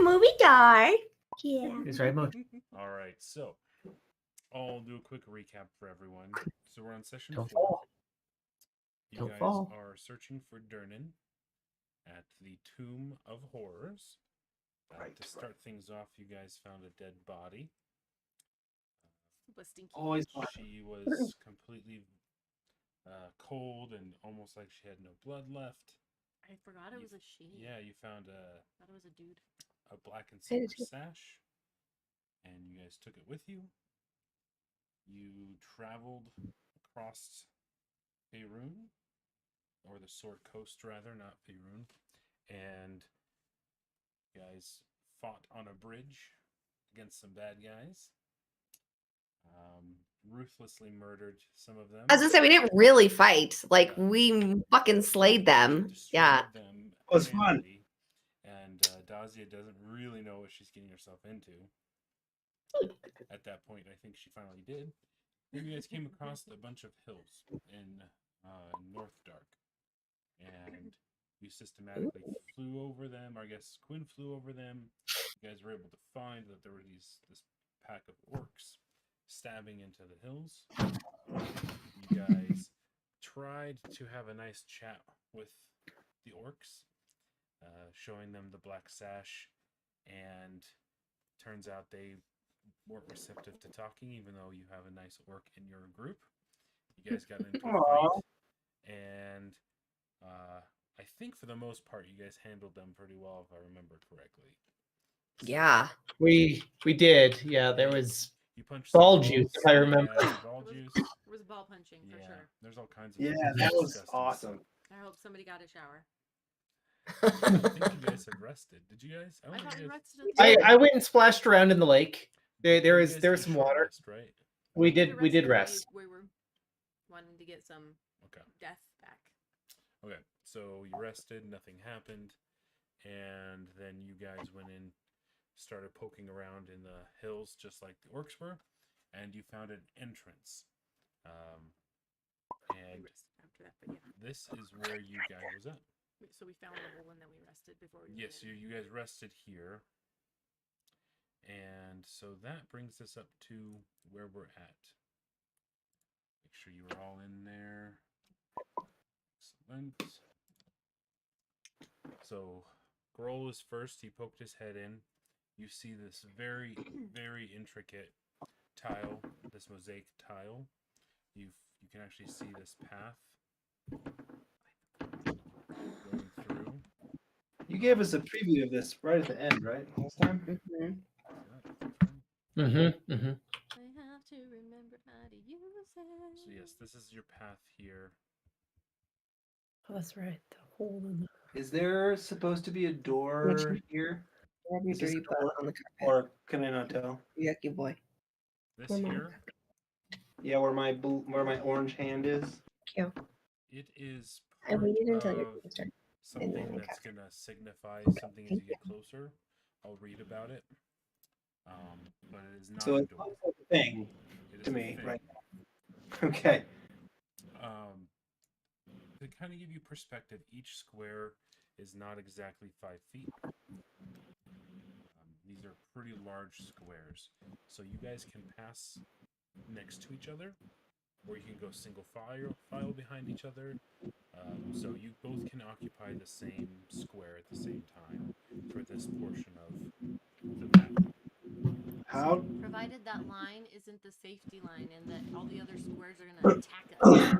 movie dark. Yeah. It's right mode. All right, so I'll do a quick recap for everyone. So we're on session Don't 4. fall. You Don't guys fall. are searching for Durnan at the Tomb of Horrors. To start things off, you guys found a dead body. Was stinky. Always fun. She was completely cold and almost like she had no blood left. I forgot it was a she. Yeah, you found thought it was a dude. a black and I silver did too. sash, and you guys took it with you. You traveled across Faerun, or the Sword Coast rather, not Faerun, and you guys fought on a bridge against some bad guys. Ruthlessly murdered some of them. I was gonna say we didn't really fight. Like we fucking slayed them. Destroyed Yeah. them It was fun. handily, and Dazia doesn't really know what she's getting herself into. At that point, I think she finally did. Then you guys came across a bunch of hills in North Dark, and you systematically flew over them. Or I guess Quinn flew over them. You guys were able to find that there were this pack of orcs stabbing into the hills. You guys tried to have a nice chat with the orcs, showing them the black sash, and turns out they weren't receptive to talking, even though you have a nice orc in your group. You guys got into a fight, and I think for the most part you guys handled them pretty well, if I remember correctly. Yeah. We did. Yeah, there was You punched ball some juice, balls. if I remember. Yeah, ball juice. It was ball punching for Yeah, sure. there's all kinds of Yeah, that was disgusting awesome. I hope somebody got a shower. stuff. I think you guys have rested. Did you guys? I I don't thought think we you guys. rested. I went and splashed around in the lake. There You was guys there did was a some short water. rest, right? We had to did because rest. We were wanting to get some Okay. death back. Okay. So you rested. Nothing happened, and then you guys went in, started poking around in the hills, just like the orcs were, and you found an entrance. We And rested after that, but yeah. this is where you guys was at. So we found the hole and then we rested before we. Yes, you guys rested here. And so that brings us up to where we're at. Make sure you are all in there. Excellent. So Grohl is first. He poked his head in. You see this very, very intricate tile, this mosaic tile. You can actually see this path going through. You gave us a preview of this right at the end, right? Last time? Mhm. Mm-hmm. Mm-hmm. I have to remember how to use it. So yes, this is your path here. Oh, that's right. The hole in the Is there supposed to be a door here? rub your Is this dirty a butt door? on the carpet. Or can I not tell? Yucky boy. This Come on. here, Yeah, where my orange hand is. Cute. it is I part waited until your of sister. something then that's okay. gonna signify something as you get closer. I'll read about it. But it is not So a it's door. like a thing It is to a me, thing. right? Okay. To kind of give you perspective, each square is not exactly 5 feet. These are pretty large squares, so you guys can pass next to each other, or you can go single file behind each other. So you both can occupy the same square at the same time for this portion of the map. How? Provided that line isn't the safety line and that all the other squares are gonna attack us.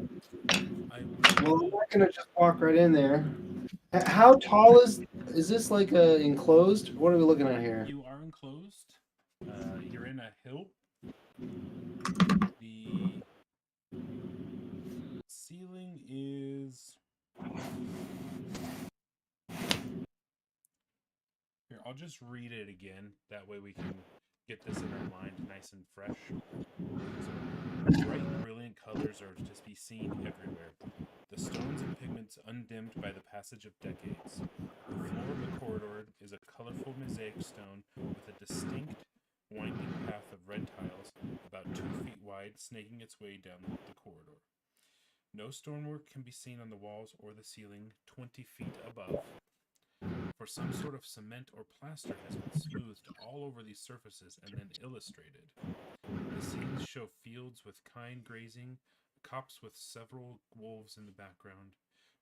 Well, I'm not gonna just walk right in there. How tall is this? Like a enclosed? What are we looking at here? You are enclosed. You're in a hill. The ceiling is... Here, I'll just read it again. That way we can get this in our mind nice and fresh. So, bright, brilliant colors are to be seen everywhere. The stones and pigments undimmed by the passage of decades. The floor of the corridor is a colorful mosaic stone with a distinct winding path of red tiles about 2 feet wide, snaking its way down the corridor. No stonework can be seen on the walls or the ceiling 20 feet above. For or some sort of cement or plaster has been smoothed all over these surfaces and then illustrated. The scenes show fields with kine grazing, a copse with several wolves in the background,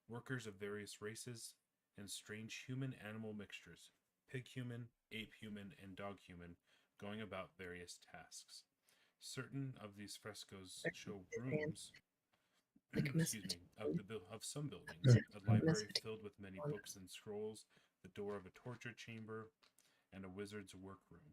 workers of various races, and strange human-animal mixtures, pig-human, ape-human, and dog-human, going about various tasks. Certain of these frescoes show rooms of some buildings, a library filled with many books and scrolls, the door of a torture chamber, and a wizard's workroom.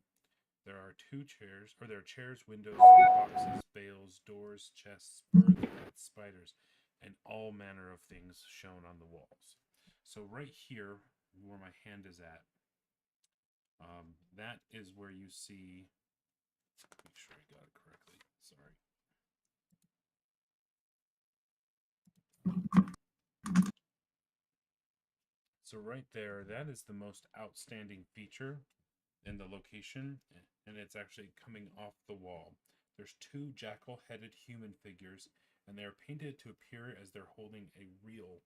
There are chairs, windows, boxes, bales, doors, chests, birds, bats, spiders, and all manner of things shown on the walls. So right here, where my hand is at, that is where you see. Make sure I got it correctly. Sorry. So right there, that is the most outstanding feature in the location, and it's actually coming off the wall. There's two jackal-headed human figures, and they are painted to appear as they're holding a real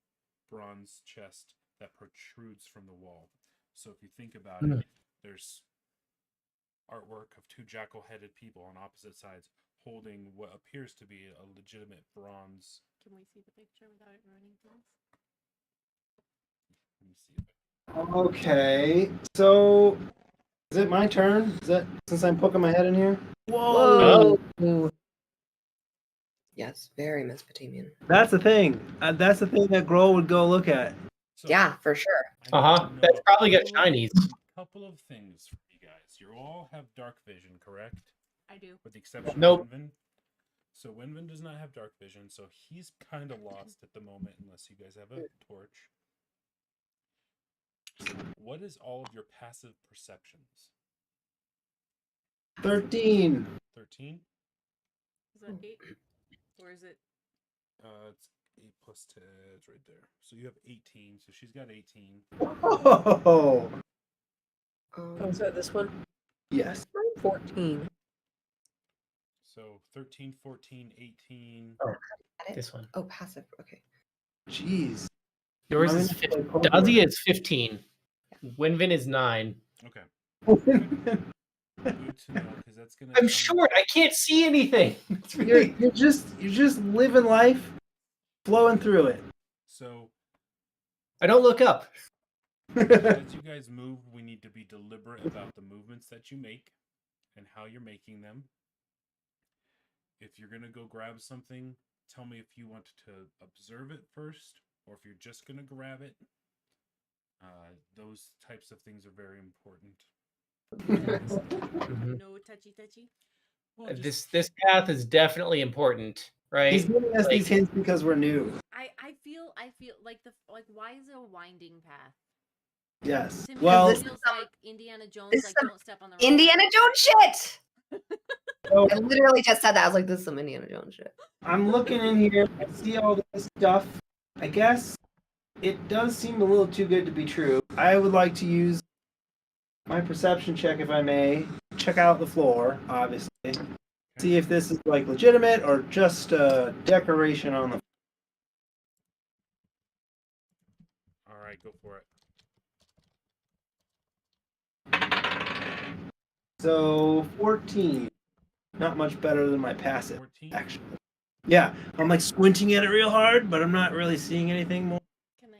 bronze chest that protrudes from the wall. So if you think about it, there's artwork of two jackal-headed people on opposite sides holding what appears to be a legitimate bronze. Can we see the picture without it ruining things? Let me see if Okay, so is it my turn? Is that since I'm poking my head in here? Whoa. Yes, very Mesopotamian. That's the thing. That's the thing that Grohl would go look at. So, Yeah, for sure. That's probably got shinies. Couple of things for you guys. You all have dark vision, correct? I do. With the exception Nope. of Winvin. So Winvin does not have dark vision, so he's kind of lost at the moment unless you guys have a torch. What is all of your passive perceptions? 13. 13? Is that 8? Or is it? It's 8 plus 10. It's right there. So you have 18. So she's got 18. Oh, Is that this one? yes. 14. So 13, 14, 18. This one. Oh, passive. Okay. Jeez. Yours I'm is gonna 15. play poker. Dazia is 15. Winvin is 9. Okay. Good to know, because that's gonna. I'm short. I can't see anything. It's You're, really... you're just living life, flowing through it. So I don't look up. as you guys move, we need to be deliberate about the movements that you make and how you're making them. If you're gonna go grab something, tell me if you want to observe it first, or if you're just gonna grab it. Those types of things are very important. No touchy. Well, just- This path is definitely important, right? He's giving us these hints because we're new. I feel like why is it a winding path? Yes. To me, Well, it feels like Indiana Jones, this is like some don't step on the rock. Indiana Jones shit! so I literally just said that. I was like, this is some Indiana Jones shit. I'm looking in here. I see all this stuff. I guess it does seem a little too good to be true. I would like to use my perception check, if I may. Check out the floor, obviously. See if this is like legitimate or just a decoration on the. All right, go for it. So 14. Not much better than my passive, 14. actually. Yeah, I'm like squinting at it real hard, but I'm not really seeing anything more. Can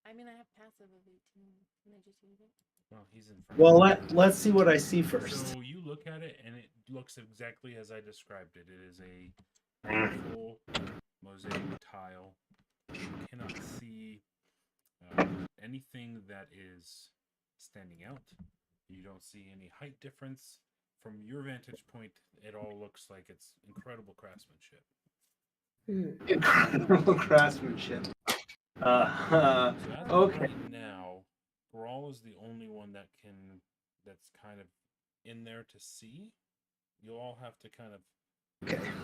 I mean, I have passive of 18. Can I just use it? Well, he's in front. Well, let's see what I see first. So you look at it, and it looks exactly as I described it. It is a beautiful mosaic tile. You cannot see anything that is standing out. You don't see any height difference. From your vantage point, it all looks like it's incredible craftsmanship. Incredible craftsmanship. So as of Okay. right now, Brawl is the only one that's kind of in there to see. You'll all have to kind of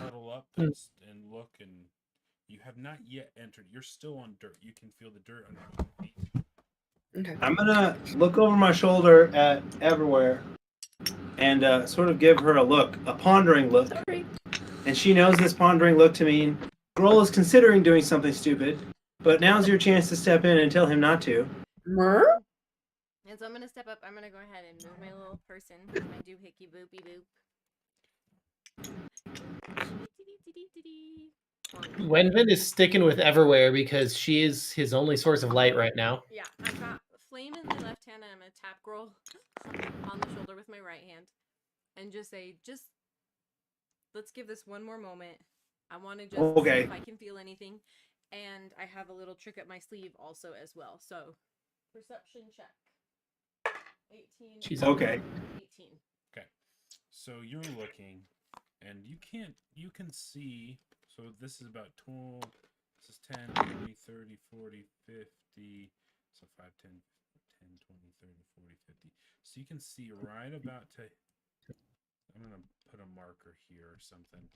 huddle up and look, and you have not yet entered. You're still on dirt. You can feel the dirt under your feet. Okay. I'm gonna look over my shoulder at everywhere and sort of give her a pondering look. Sorry. And she knows this pondering look to mean Grohl is considering doing something stupid, but now's your chance to step in and tell him not to. Mer? And so I'm gonna step up. I'm gonna go ahead and move my little person, my doohickey boopy boop. Wenvin is sticking with Everywhere because she is his only source of light right now. Yeah, I've got flame in my left hand, and I'm gonna tap Girl on the shoulder with my right hand, and just say, let's give this one more moment. I want to just see if I can feel anything, and I have a little trick up my sleeve also as well. So, perception check. 18. She's okay. 18. Okay. So you're looking, and you can see. So this is about 12. This is 10, 20, 30, 40, 50. So 5, 10, 10, 20, 30, 40, 50. So you can see right about to. I'm gonna put a marker here or something.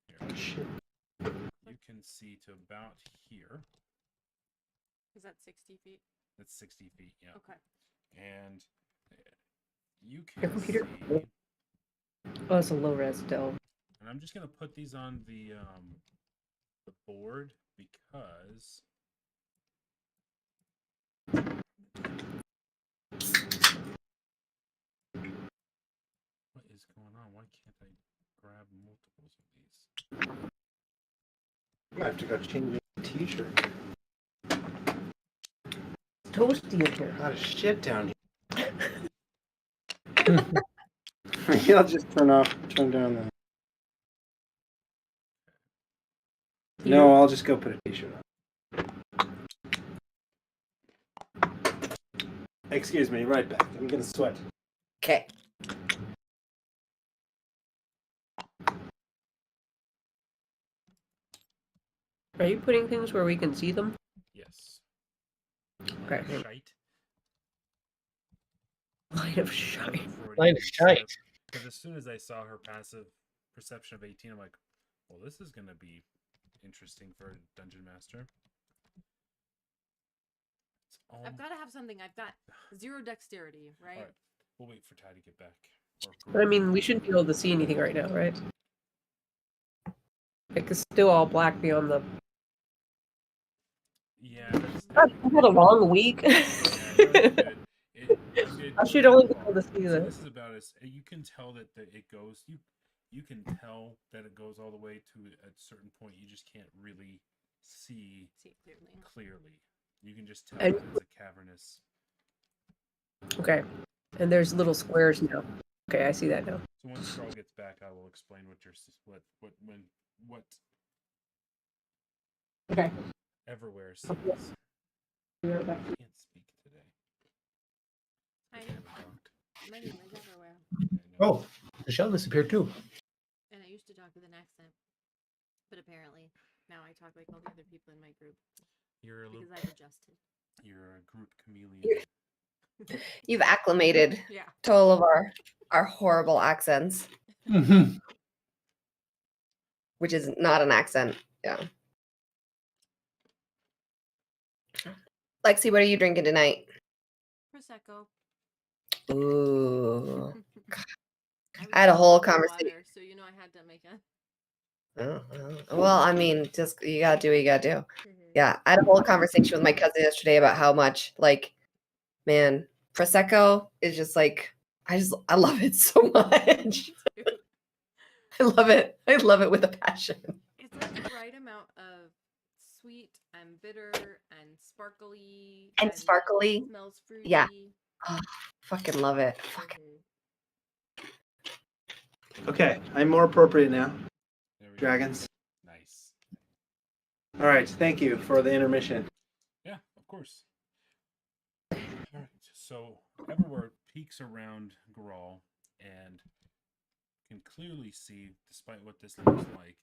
Here. You can see to about here. Is that 60 feet? That's 60 feet, yeah. Okay. And you Your can computer? see. Oh, it's a low res still. And I'm just gonna put these on the board because what is going on? Why can't I grab multiples of these? I might have to go change my t-shirt. Toasty in here. A lot of shit down here. Maybe I'll just turn down the. No, I'll just go put a t-shirt on. Excuse me, right back. I'm gonna sweat. Okay. Are you putting things where we can see them? Yes. Okay. Shite. Line of shite. Line of shite. Because as soon as I saw her passive perception of 18, I'm like, well, this is gonna be interesting for a dungeon master. I've got to have something. I've got 0 dexterity, right? All right. We'll wait for Ty to get back. I mean, we shouldn't be able to see anything right now, right? Like, it's still all black beyond the... Yeah. I've had a long week. Yeah, no, I should only be able to see so this. this is about as you can tell that it goes. You can tell that it goes all the way to a certain point. You just can't really see it clearly. You can just tell And- that it's a cavernous. Okay. And there's little squares now. Okay, I see that now. So once Carl gets back, I will explain what Okay. Everywhere sees. Be right back. I can't speak today. I haven't talked. My name is Everywhere. I know. Oh, Michelle disappeared too. And I used to talk with an accent. But apparently, now I talk like all the other people in my group. You're a little. Because I've adjusted. You're a group chameleon. You've acclimated Yeah. to all of our horrible accents, Mm-hmm. which is not an accent. Yeah. Lexi, what are you drinking tonight? Prosecco. Ooh. was I had a out whole of conversation. water, so you know I had to make a. Well, I mean, just you gotta do what you gotta do. Mhm. Yeah, I had a whole conversation with my cousin yesterday about how much, like, man, Prosecco is just like, I love it so much. I love it. I love it with a passion. It's like the right amount of sweet and bitter and sparkly. And sparkly. Smells fruity. Yeah. Oh, fucking love it. Fucking. Mhm. Okay, I'm more appropriate now. There we go. Dragons. Nice. All right, thank you for the intermission. Yeah, of course. All right, so Everywhere peeks around Grawl and can clearly see, despite what this looks like,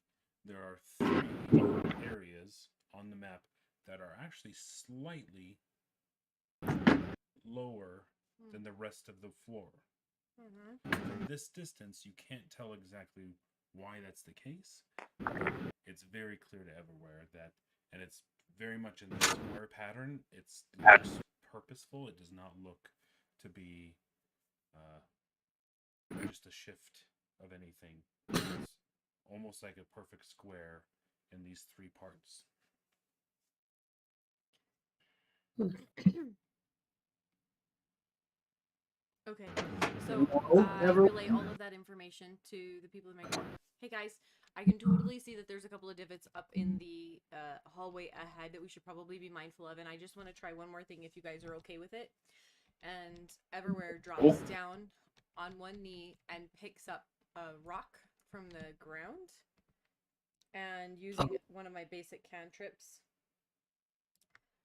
there are 3 areas on the map that are actually slightly lower than the rest of the floor. Mhm. From this distance, you can't tell exactly why that's the case. But it's very clear to Everywhere that, and it's very much in the square pattern. It looks purposeful. It does not look to be just a shift of anything. It's almost like a perfect square in these 3 parts. Okay, so I never- relay all of that information to the people in my group. Hey guys, I can totally see that there's a couple of divots up in the hallway ahead that we should probably be mindful of, and I just want to try one more thing if you guys are okay with it. And Everywhere drops down on one knee and picks up a rock from the ground, and using one of my basic cantrips,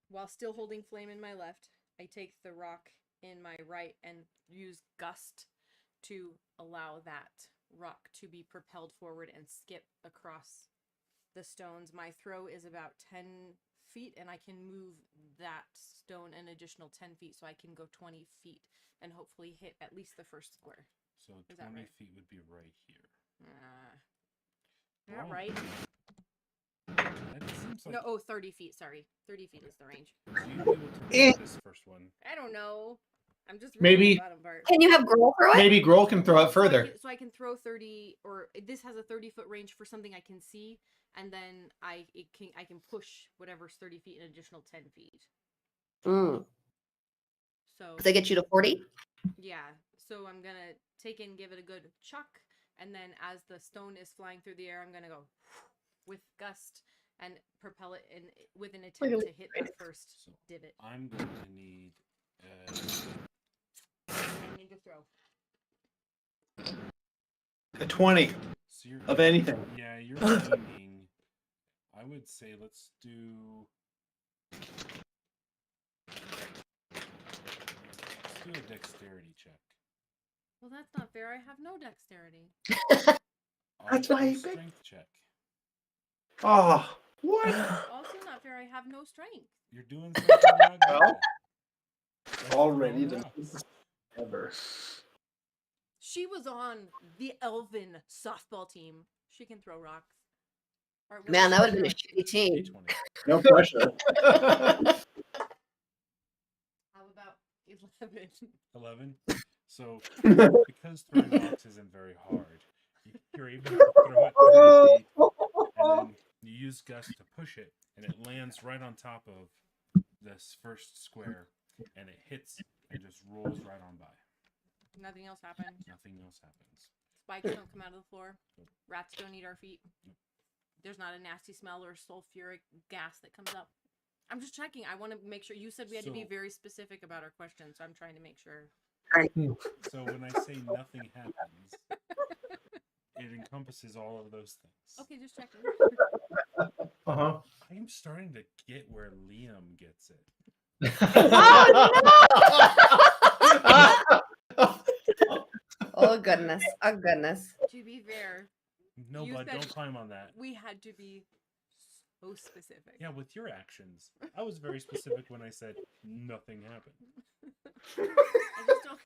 while still holding flame in my left, I take the rock in my right and use gust to allow that rock to be propelled forward and skip across the stones. My throw is about 10 feet, and I can move that stone an additional 10 feet, so I can go 20 feet and hopefully hit at least the first square. So Is that 20 right? feet would be right here. Is that Wow. right? That seems like No, 30 feet, sorry. 30 feet is the range. so you'd be able to hit this first one. I don't know. I'm just Maybe- reading the bottom part. Can you have Girl throw it? Maybe Grohl can throw it further. So I can throw 30, or this has a 30-foot range for something I can see, and then I can push whatever's 30 feet an additional 10 feet. Mm. So Does that get you to 40? yeah, so I'm gonna take and give it a good chuck, and then as the stone is flying through the air, I'm gonna go with gust and propel it in with an attempt to hit the first So divot. I'm going to need I need to throw. A 20 so you're, of anything. yeah, you're aiming. I would say let's do a dexterity check. Well, that's not fair. I have no dexterity. That's I'll why do you a picked- strength check. Oh, what? Also not fair. I have no strength. You're doing something right now. Well, Let's Already throw the rocks. ever. She was on the Elven softball team. She can throw rocks. Or what Man, is that would have been a it? shitty team. D20. No pressure. How about 11? 11. So because throwing rocks isn't very hard, you're able to throw it 30 feet, and then you use gust to push it, and it lands right on top of this first square, and it hits and just rolls right on by. Nothing else happened. Nothing else happens. Spikes don't come out of the floor. Rats don't eat our feet. There's not a nasty smell or sulfuric gas that comes up. I'm just checking. I want to make sure. You said we had to be So- very specific about our questions, so I'm trying to make sure. So when I say nothing happens, it encompasses all of those things. Okay, just checking. Uh-huh. I am starting to get where Liam gets it. Oh goodness. Oh goodness. To be fair, No, You bud, said- don't climb on that. we had to be so specific. Yeah, with your actions. I was very specific when I said nothing happened. I just don't.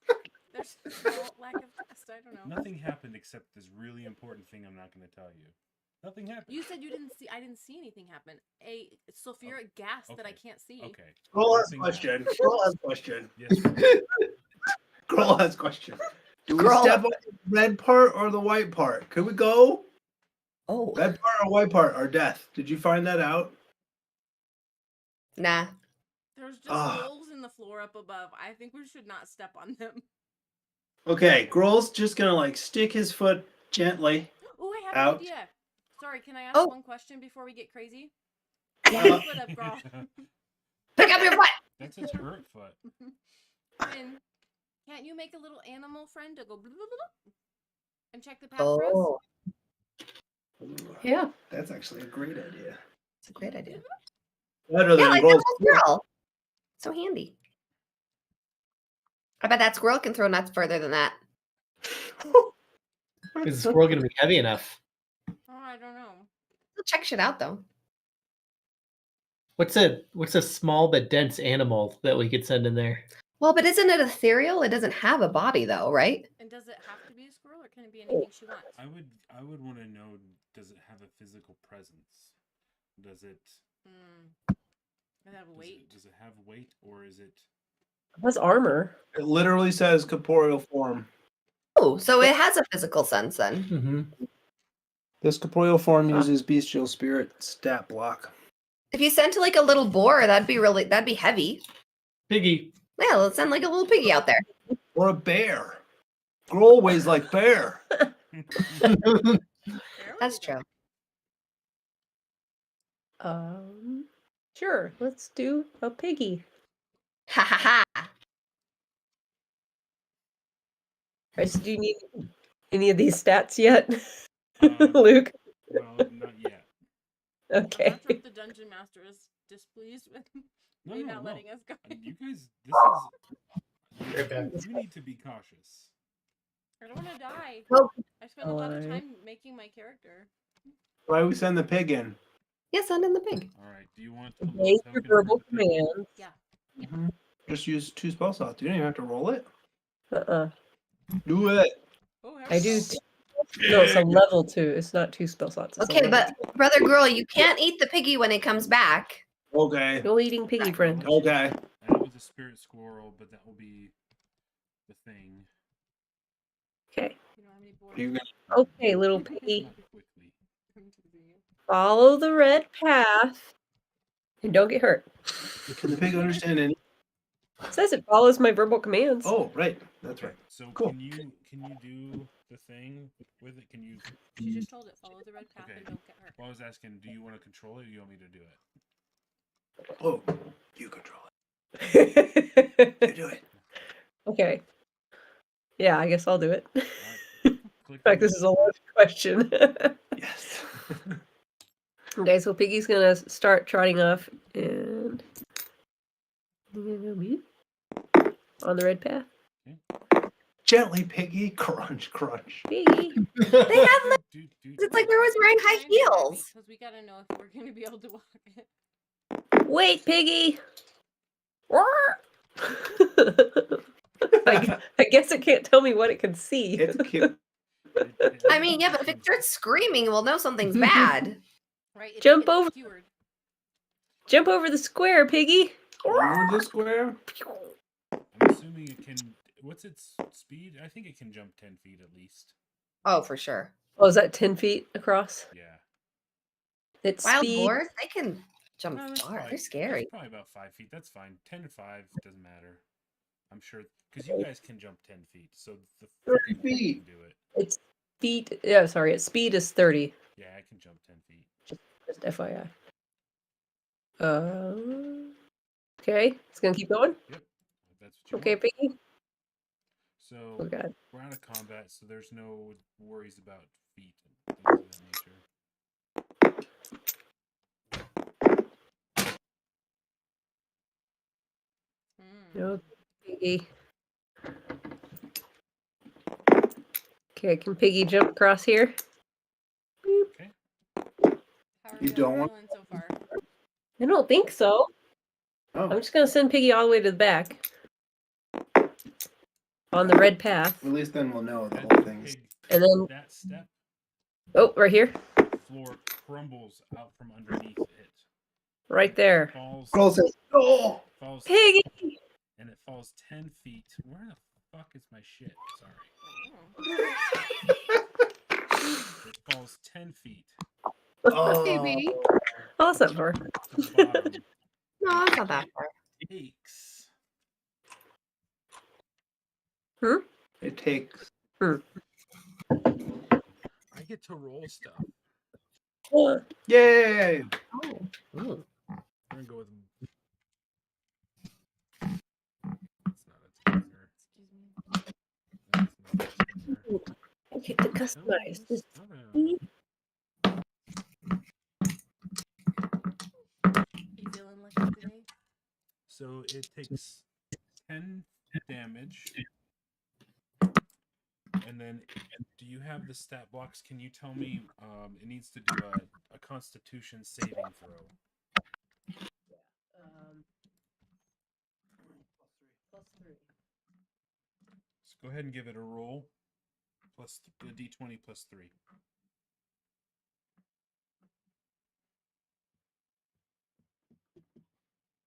There's a small lack of trust. I don't know. Nothing happened except this really important thing I'm not going to tell you. Nothing happened. You said you didn't see. I didn't see anything happen. A sulfuric gas that I okay. can't see. Okay. Girl has Nothing question. happened. Girl has question. Yes. Girl has question. Do we Girl. step on the red part or the white part? Could we go? Oh, Red part or white part are death. Did you find that out? nah. There's just Ah. holes in the floor up above. I think we should not step on them. Okay, Grohl's just gonna like stick his foot gently. Oh, I have Out. an idea. Sorry, can I ask Oh. one question before we get crazy? Yeah. Uh, Foot up, girl. Pick up your foot. That's a turret foot. Finn, can't you make a little animal friend to go blah, blah, blah, blah, and check the path for us? Oh, Yeah. That's actually a great idea. it's a great idea. Better Yeah, than like that Grohl's. little squirrel. So handy. I bet that squirrel can throw nuts further than that. Is the squirrel going to be heavy enough? Oh, I don't know. We'll check shit out though. What's a small but dense animal that we could send in there? Well, but isn't it ethereal? It doesn't have a body though, right? And does it have to be a squirrel, or can it be anything she wants? I would want to know, does it have a physical presence? Does it Does it have weight? Does it have weight, or is it It has armor. It literally says corporeal form. Oh, so it has a physical sense then. Mm-hmm. This corporeal form uses bestial spirit stat block. If you sent like a little boar, that'd be heavy. Piggy. Yeah, let's send like a little piggy out there. Or a bear. Girl weighs like bear. There we That's go. true. Sure. Let's do a piggy. Ha ha ha. Right, so do you need any of these stats yet, Um, Luke? Well, not yet. I'm Okay. not sure if the dungeon master is displeased with No, me no, not no. letting us go. You guys, this is. Okay. You need to be cautious. I don't want to die. Well, I spent a lot of Alright. time making my character. Why we send the pig in? yeah, send in the pig. All right. Do you want to Obey look your token verbal for the pig? commands. Yeah. Just use 2 spell slots. You don't even have to roll it. Uh-uh. Do it. Oh, I do. No, it's a level 2. It's not 2 spell slots. It's a Okay, level but brother girl, you can't eat the piggy when it comes back. Okay. 2. No eating piggy, friend. Okay. That was a spirit squirrel, but that will be the thing. Okay. You know how many boards? You Okay, little piggy. Not quickly. Follow the red path. And don't get hurt. can the pig understand any? It says it follows my verbal commands. Oh, right. That's right. So Cool. can you do the thing with it? Can you? She just told it, follow the red path Okay. and don't get hurt. Well, I was asking, do you want to control it, or do you want me to do it? Oh, you control it. You do it. Okay. Yeah, I guess I'll do it. All In right. Click fact, this is a loaded question. Yes. Okay, so Piggy's gonna start trotting off and on the red path. Gently, piggy. Crunch, crunch. Piggy. They have like, Dude, it's like they're always wearing high heels. Because we gotta know if we're gonna be able to walk it. Wait, Piggy. I guess it can't tell me what it can see. It's cute. I mean, yeah, but if it starts screaming, we'll know something's bad. Right? Jump over. Skewered. Jump over the square, Piggy. Over the square. I'm assuming it can. What's its speed? I think it can jump 10 feet at least. Oh, for sure. Oh, is that 10 feet across? Yeah. It's Wild speed. boars, they can jump No, that's far. probably- They're scary. That's probably about 5 feet. That's fine. 10 to 5 doesn't matter. I'm sure because you guys can jump 10 feet, so the 30 freaking feet. can do it. Its speed. Yeah, sorry. Its speed is 30. Yeah, I can jump 10 feet. Just FYI. Okay, it's gonna keep going. Yep. If that's what you Okay, want. Piggy. So Oh God. we're out of combat, so there's no worries about feet and things of that nature. No, Piggy. Okay, can Piggy jump across here? Okay. How are You we don't want- feeling so far? I don't think so. I'm Oh, just gonna send Piggy all the way to the back. On the red path. at least then we'll know the As whole the thing's. pig And then, that step, oh, right here. the floor crumbles out from underneath it. Right there. Falls, Girl says, "Oh, falls, Piggy! and it falls 10 feet. Where the fuck is my shit? Sorry. It falls 10 feet oh." Maybe. Oh, that's not far. to the bottom. No, it's not that far. Takes. It takes. I get to roll stuff. Yay! Oh. Ooh. I'm gonna go with. It's not a taser. Excuse me. That's not a taser. Okay, to customize this. Not a- You feeling lucky today? So it takes 10 damage. And then, do you have the stat blocks? Can you tell me? It needs to do a Constitution saving throw. +3. So go ahead and give it a roll. Plus the d20 plus 3.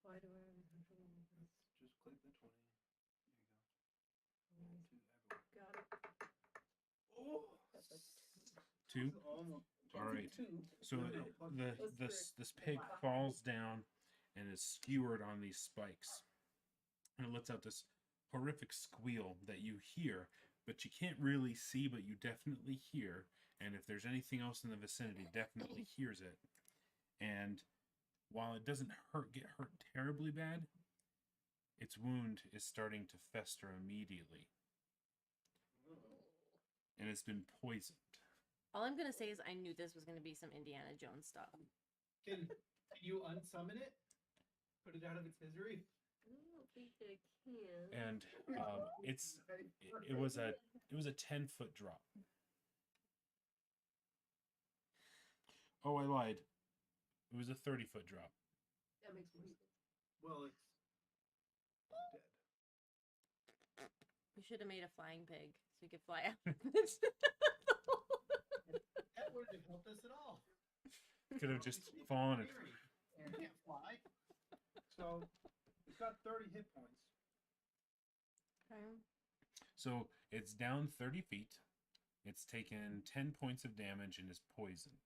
Why do I have control of this? Just click the 20. Got it. Oh, That's like 2. almost. All right. So No, plus- this pig falls down and is skewered on these spikes. and it lets out this horrific squeal that you hear, but you can't really see, but you definitely hear. And if there's anything else in the vicinity, definitely hears it. And while it doesn't get hurt terribly bad, its wound is starting to fester immediately. And it's been poisoned. All I'm gonna say is I knew this was gonna be some Indiana Jones stuff. Can you unsummon it? Put it out of its misery? I don't think I can. And it was a 10-foot drop. Oh, I lied. It was a 30-foot drop. That makes more sense. Well, it's dead. We should have made a flying pig so we could fly out. That wouldn't have helped us at all. Could have just fallen. You can't fly. So it's got 30 hit points. Okay. So it's down 30 feet. It's taken 10 points of damage and is poisoned.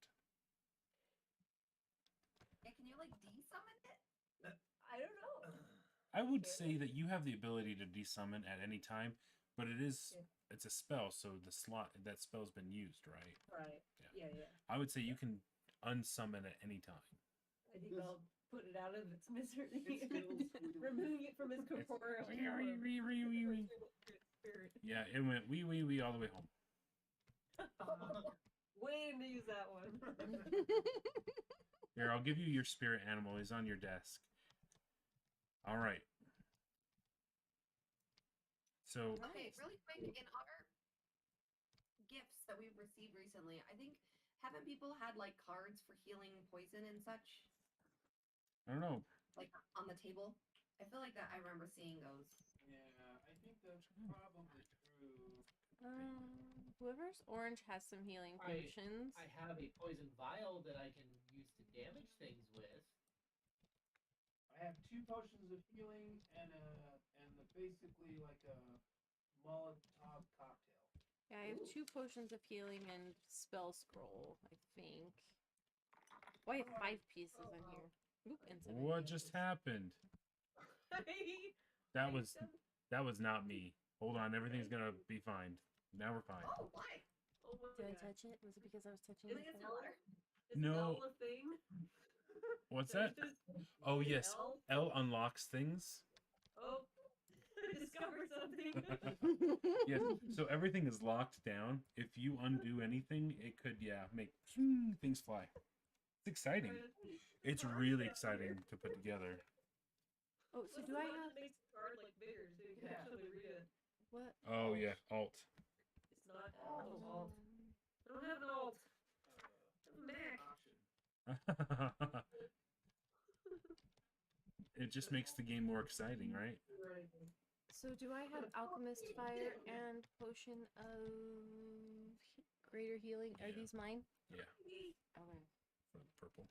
Yeah, can you like de-summon it? I don't know. I would say that you have the ability to desummon at any time, but it's a spell, so that spell's been used, right? Right. Yeah. Yeah. I would say you can unsummon at any time. I think I'll put it out of its misery. Removing it from its corporeal spirit. Yeah, it went wee all the way home. Waiting to use that one. Here, I'll give you your spirit animal. He's on your desk. All right. So. Okay, really quick, in our gifts that we've received recently, I think, haven't people had like cards for healing poison and such? I don't know. Like on the table? I feel like that I remember seeing those. Yeah, I think that's probably true. Whoever's orange has some healing potions. I have a poison vial that I can use to damage things with. I have 2 potions of healing and basically like a Molotov cocktail. Yeah, I have 2 potions of healing and spell scroll, I think. Oh, I have 5 pieces in here. Oop, and 7 What pieces. just happened? That was not me. Hold on, everything's gonna be fine. Now we're fine. Oh, why? Oh my Did I God. touch it? Was it because I was touching You the think it's phone? water? Is No. L a thing? What's that? Oh yes, L? L unlocks things. Oh, I discovered something. Yes, so everything is locked down. If you undo anything, it could make things fly. It's exciting. It's really exciting to put together. Oh, so do I have Makes the card like bigger so you can actually read it. what? Oh yeah, alt. It's not alt. I don't have an alt. I'm back. It just makes the game more exciting, right? So do I have alchemist fire and potion of greater healing? Are Yeah. these mine? Yeah, Okay. for the purple.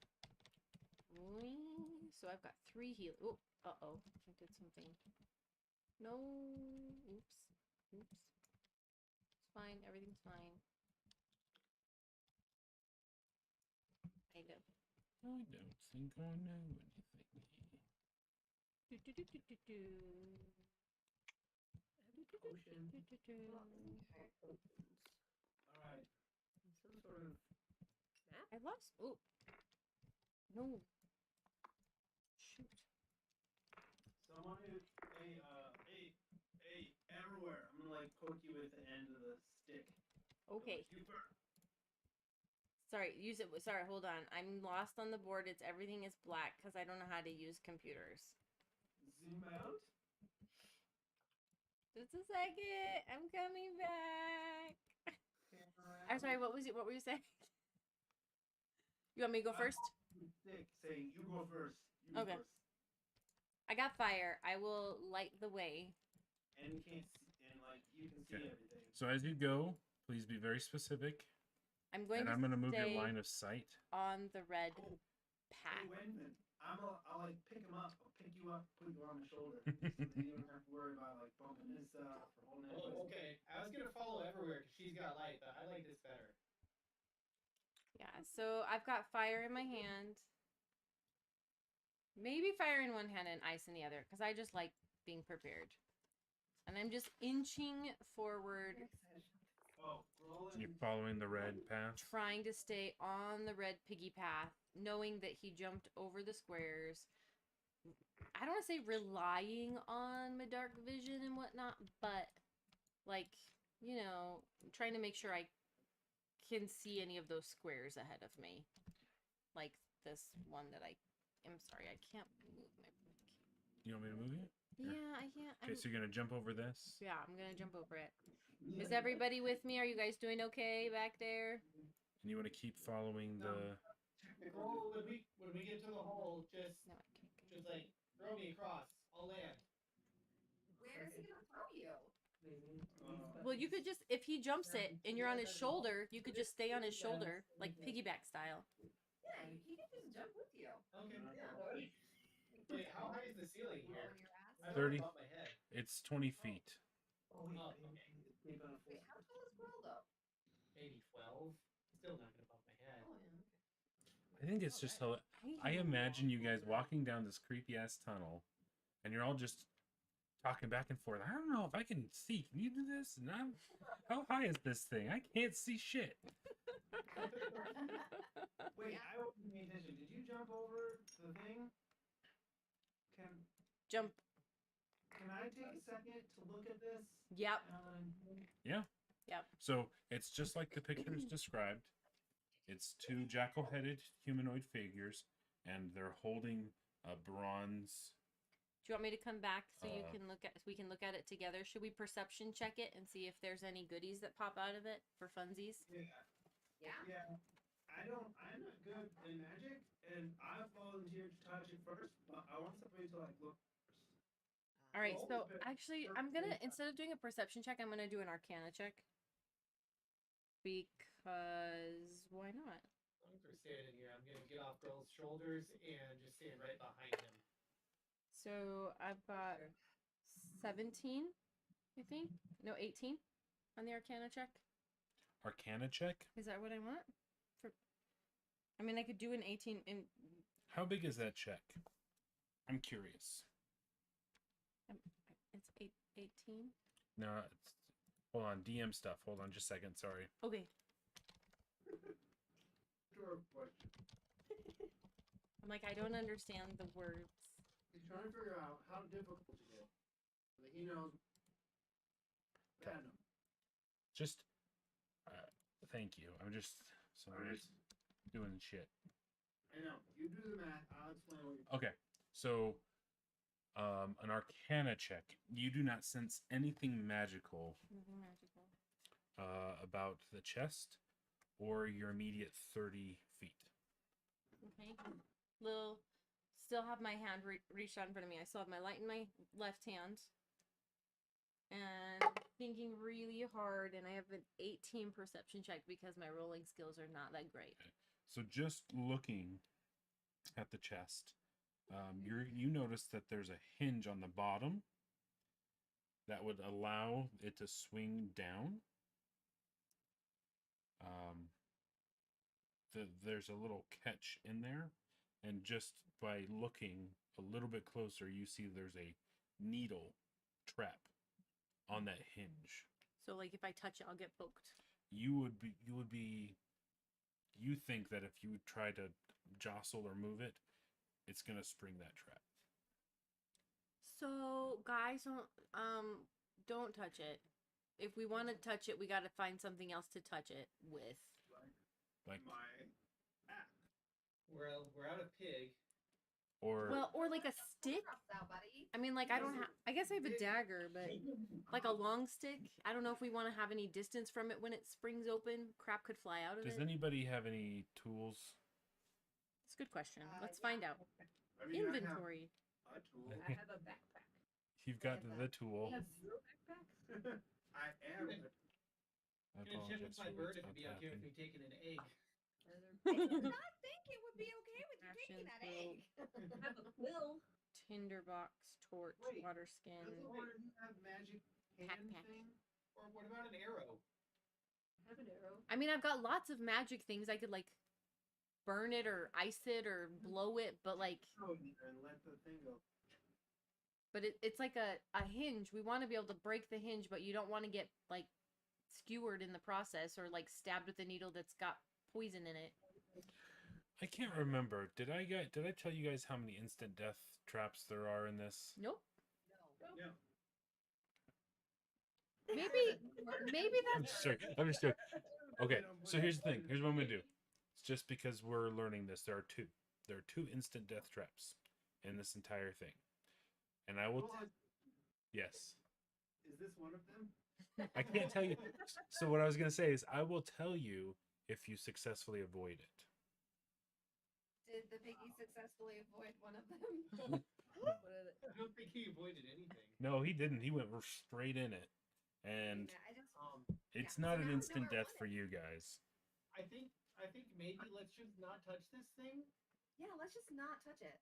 So I've got 3 heal. Oh, uh-oh. I did something. No. Oops. Oops. It's fine. Everything's fine. Kind of. I don't think I know anything. Do, do, do, do, do, do. Potion. Do, do, do. Alright. Some sort of map? I lost. Oh. No. Shoot. Someone who everywhere. I'm gonna like poke you with the end of the stick. Okay. You burn. Sorry, use it. Sorry, hold on. I'm lost on the board. It's everything is black because I don't know how to use computers. Zoom out. Just a second. I'm coming back. I'm sorry. What was it? What were you saying? You want me to go first? Stick saying you go first. You go Okay. first. I got fire. I will light the way. And you can't see, and like you can see Okay. everything. So as you go, please be very specific. I'm going And to I'm gonna move your stay line of sight. on the red Oh, path. Hey, Wenman, I'll like pick him up. I'll pick you up, put you on my shoulder. So that you don't have to worry about like bumping his stuff or holding it. Oh, okay. I was gonna follow everywhere because she's got light, but I like this better. Yeah, so I've got fire in my hand. Maybe fire in one hand and ice in the other, because I just like being prepared. And I'm just inching forward, Oh, roll it. You're following the red path. trying to stay on the red piggy path, knowing that he jumped over the squares. I don't want to say relying on my dark vision and whatnot, but like, you know, trying to make sure I can see any of those squares ahead of me. Like this one that I'm sorry, I can't move my... You want me to move you? Yeah, I can't. Okay, so you're gonna jump over this. Yeah, I'm gonna jump over it. Is everybody with me? Are you guys doing okay back there? And you want to keep following the. Oh, when we get to the hole, just No, I can't. just like throw me across. I'll land. Where is he gonna throw you? Well, you could just, if he jumps it and you're on his shoulder, you could just stay on his shoulder, like piggyback style. Yeah, he can just jump with you. Okay. Wait, how high is the ceiling here? On your ass. I don't 30. know about my head. It's 20 feet. Oh, wait, Oh, okay. Wait, how tall is Will though? Maybe 12. Still not gonna bump my head. Oh yeah. Okay. I think it's just how. I imagine you guys walking down this creepy ass tunnel, and you're all just talking back and forth. I don't know if I can see. Can you do this? And how high is this thing? I can't see shit. Wait, I wasn't paying attention. Did you jump over the thing? Jump. Can I take a second to look at this? Yep. So it's just like the pictures described. It's two jackal-headed humanoid figures, and they're holding a bronze. Do you want me to come back so you Uh, can look at, so we can look at it together? Should we perception check it and see if there's any goodies that pop out of it for funsies? Yeah. Yeah. Yeah. I'm not good in magic, and I volunteered to touch it first, but I want somebody to like look first. All right, Roll so the bit- actually, I'm gonna, instead of doing a perception check, I'm gonna do an arcana check. Because why not? As long as we're standing here, I'm gonna get off Girl's shoulders and just stand right behind him. So I've got 17, I think. No, 18 on the arcana check. Arcana check. Is that what I want? I mean, I could do an 18 in... How big is that check? I'm curious. It's 18? No, hold on. DM stuff. Hold on just a second. Sorry. Okay. Sure, question. I'm like, I don't understand the words. He's trying to figure out how difficult it is. So that he knows. Random. Just. Thank you. I'm just doing shit. I know. You do the math. I'll explain what you're Okay. So, an Arcana check. You do not sense anything magical Nothing magical. about the chest or your immediate 30 feet. Okay. Still have my hand reached out in front of me. I still have my light in my left hand. And thinking really hard, and I have an 18 perception check because my rolling skills are not that great. So just looking at the chest, you notice that there's a hinge on the bottom that would allow it to swing down. There's a little catch in there, and just by looking a little bit closer, you see there's a needle trap on that hinge. So, like, if I touch it, I'll get poked. You think that if you try to jostle or move it, it's gonna spring that trap. So, guys, don't touch it. If we want to touch it, we got to find something else to touch it with. Like, We're out of pig. or Well, or like a stick. Out, buddy. I mean, like, I don't have. I guess I have a dagger, but like a long stick. I don't know if we want to have any distance from it when it springs open. Crap could fly out of does it. anybody have any tools? It's a good question. Let's Yeah. find out. I mean, Inventory. I have a tool. I have a backpack. You've got What is the that? tool. Yes, your backpack. I am. I I'm gonna check with apologize my for bird what's if it'd be okay with happening. me taking an egg. I did not think it would be okay with you taking that Action egg. I have a quill. Tinderbox, torch, Wait, water skin. Doesn't one of you have magic hand Backpack. thing? Or what about an arrow? I have an arrow. I mean, I've got lots of magic things. I could like burn it or ice it or blow it, but like, Throw it in there and let the thing go. But it's like a hinge. We want to be able to break the hinge, but you don't want to get like skewered in the process or like stabbed with a needle that's got poison in it. I can't remember. Did I tell you guys how many instant death traps there are in this? Nope. Yeah. Maybe I'm just joking. I'm just joking. Okay, so here's the thing. Here's what I'm gonna do. It's just because we're learning this. There are two. There are two instant death traps in this entire thing, and I will. Yes. Is this one of them? I can't tell you. So what I was gonna say is, I will tell you if you successfully avoid it. Did the piggy successfully avoid one of them? I don't think he avoided anything. No, he didn't. He went straight in it, and it's not an instant death for you guys. I think maybe let's just not touch this thing. Yeah, let's just not touch it.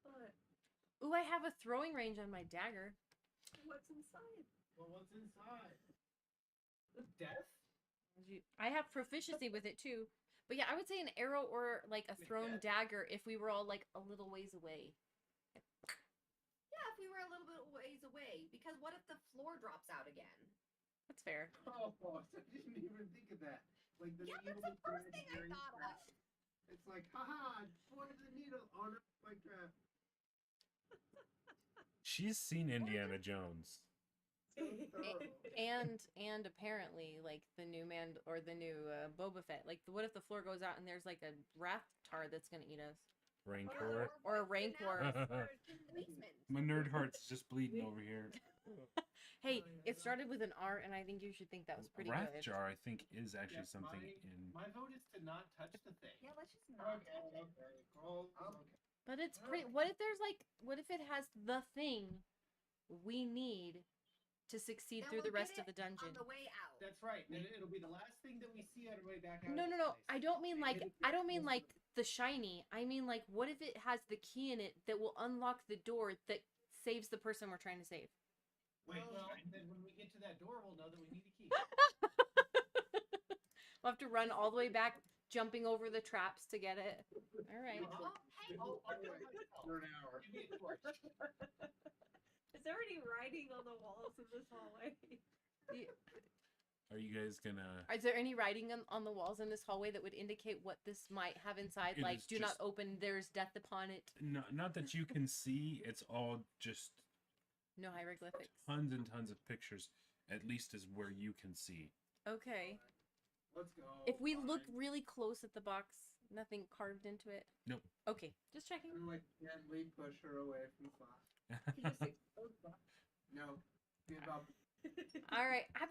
But Ooh, I have a throwing range on my dagger. what's inside? Well, what's inside? The death? I have proficiency with it too. But yeah, I would say an arrow or like a thrown dagger if we were all like a little ways away. Yeah, if we were a little bit ways away. Because what if the floor drops out again? That's fair. Oh, I didn't even think of that. Like the Yeah, that's needle the first thing I thought of. It's like, haha, pointed the needle on a spike trap. She's seen Indiana Jones. So thorough. And apparently like the new Boba Fett. Like what if the floor goes out and there's like a wrath tar that's gonna eat us? Rancor. Or a rancor. Policeman. My nerd heart's just bleeding over here. Hey, it started with an R, and I think you should think that was pretty Wrath good. jar, I think, is actually Yeah, something in. My vote is to not touch the thing. Yeah, let's just not touch it. Okay. Cool. Okay. But it's pretty. What if it has the thing we need to succeed Then through the we'll rest get of the it dungeon? On the way out. That's right. And it'll be the last thing that we see on our way back out. No, of no, this no. place. I don't mean like It'll be- the shiny. I mean like what if it has the key in it that will unlock the door that saves the person we're trying to save? Wait, well, then when we get to that door, we'll know that we need a key. We'll have to run all the way back, jumping over the traps to get it. All right. Oh, hey. For an hour. Give me a torch. Is there any writing on the walls in this hallway? Are you guys gonna? Is there any writing on the walls in this hallway that would indicate what this might have inside? It Like, is do not just- open, there's death upon it. No, not that you can see. It's all just No hieroglyphics. tons and tons of pictures. At least is where you can see. Okay. Let's go. If we look Fine. really close at the box, nothing carved into it? Nope. Okay, just checking. I'm like gently push her away from the box. You just exposed the box. No. Give up. All right, I'm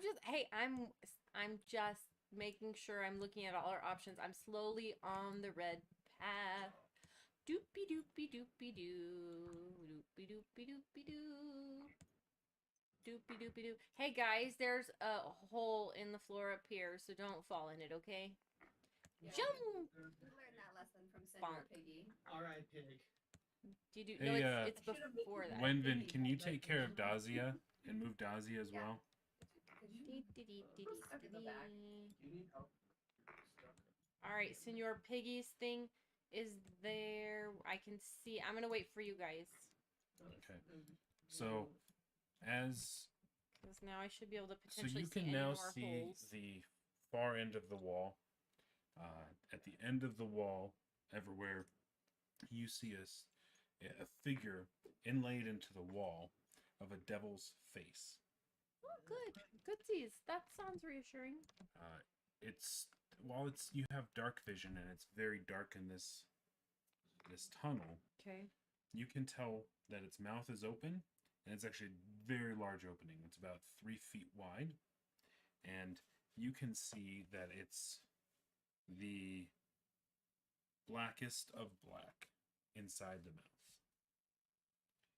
just making sure I'm looking at all our options. I'm slowly on the red path. Doopy doopy doopy doo. Doopy doopy doopy doo. Doopy doopy doo. Hey guys, there's a hole in the floor up here, so don't fall in it, okay? Yeah. Jump! We learned that lesson from Senor Bonk. Piggy. All right, pig. Do you do? Hey, No, it's before that. Wenvin, can you take care of Dazia and move Dazia as Yeah. well? Stuck in the back. You need help. All right, Senor Piggy's thing is there. I can see. I'm gonna wait for you guys, Okay. So, as because now I should be able to so potentially you see can any now more see holes. the far end of the wall. At the end of the wall, everywhere, you see a figure inlaid into the wall of a devil's face. Oh, good, goodsies. That sounds reassuring. You have dark vision and it's very dark in this tunnel. Okay. You can tell that its mouth is open, and it's actually a very large opening. It's about 3 feet wide, and you can see that it's the blackest of black inside the mouth.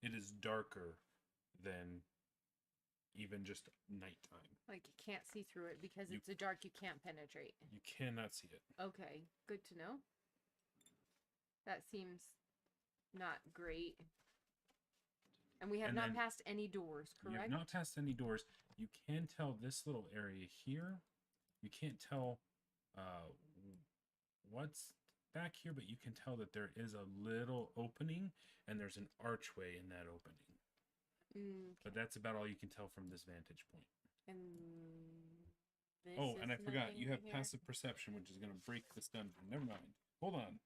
It is darker than even just nighttime. Like you can't see through it because You- it's a dark you can't penetrate. You cannot see it. Okay, good to know. That seems not great. And we have And not then passed any doors, You have correct? not passed any doors. You can tell this little area here. You can't tell what's back here, but you can tell that there is a little opening, and there's an archway in that opening. But that's about all you can tell from this vantage point. And this Oh, and I is forgot, nothing you have here. passive perception, which is going to break this dungeon. Never mind. Hold on.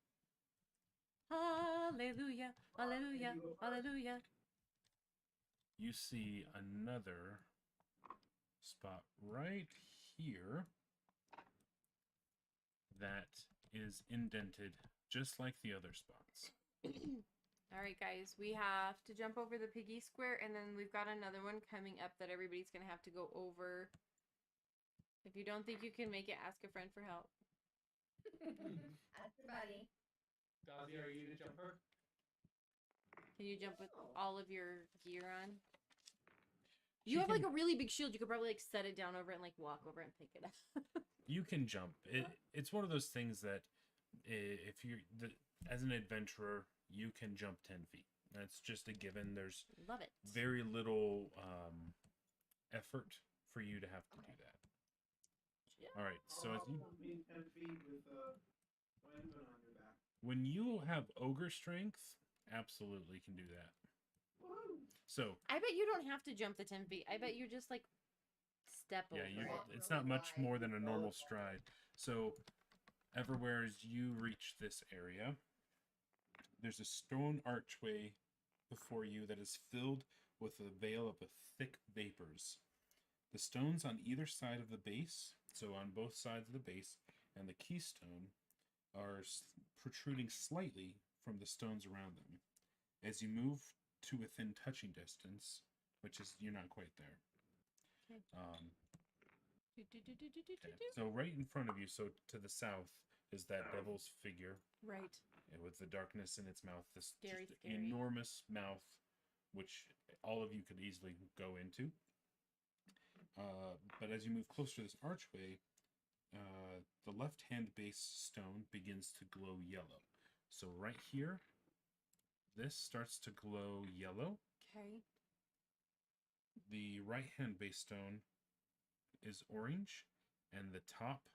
Hallelujah, hallelujah, hallelujah. You see another spot right here that is indented just like the other spots. All right, guys, we have to jump over the piggy square, and then we've got another one coming up that everybody's going to have to go over. If you don't think you can make it, ask a friend for help. Ask your buddy. Dazzy, are you the jumper? Can you jump with all of your gear on? She You have like can- a really big shield. You could probably like set it down over it and like walk over it and pick it up. You can jump. It's one of those things that if you're as an adventurer, you can jump 10 feet. That's just a given. There's Love it. very little effort for you to have to do that. All right. So as you, 10 feet with Wenvin on your back. when you have ogre strength, absolutely can do that. So I bet you don't have to jump the 10 feet. I bet you just like step yeah, over it. it's not much more than a normal stride. So everywhere as you reach this area, there's a stone archway before you that is filled with a veil of thick vapors. The stones on either side of the base, so on both sides of the base, and the keystone are protruding slightly from the stones around them. As you move to within touching distance, which is you're not quite there. Okay. Okay. So right in front of you, so to the south, is that devil's figure. Right. And with the darkness in its mouth, this Scary, just scary. enormous mouth, which all of you could easily go into. But as you move closer to this archway, the left-hand base stone begins to glow yellow. So right here, this starts to glow yellow. Okay. The right-hand base stone is orange, and the top,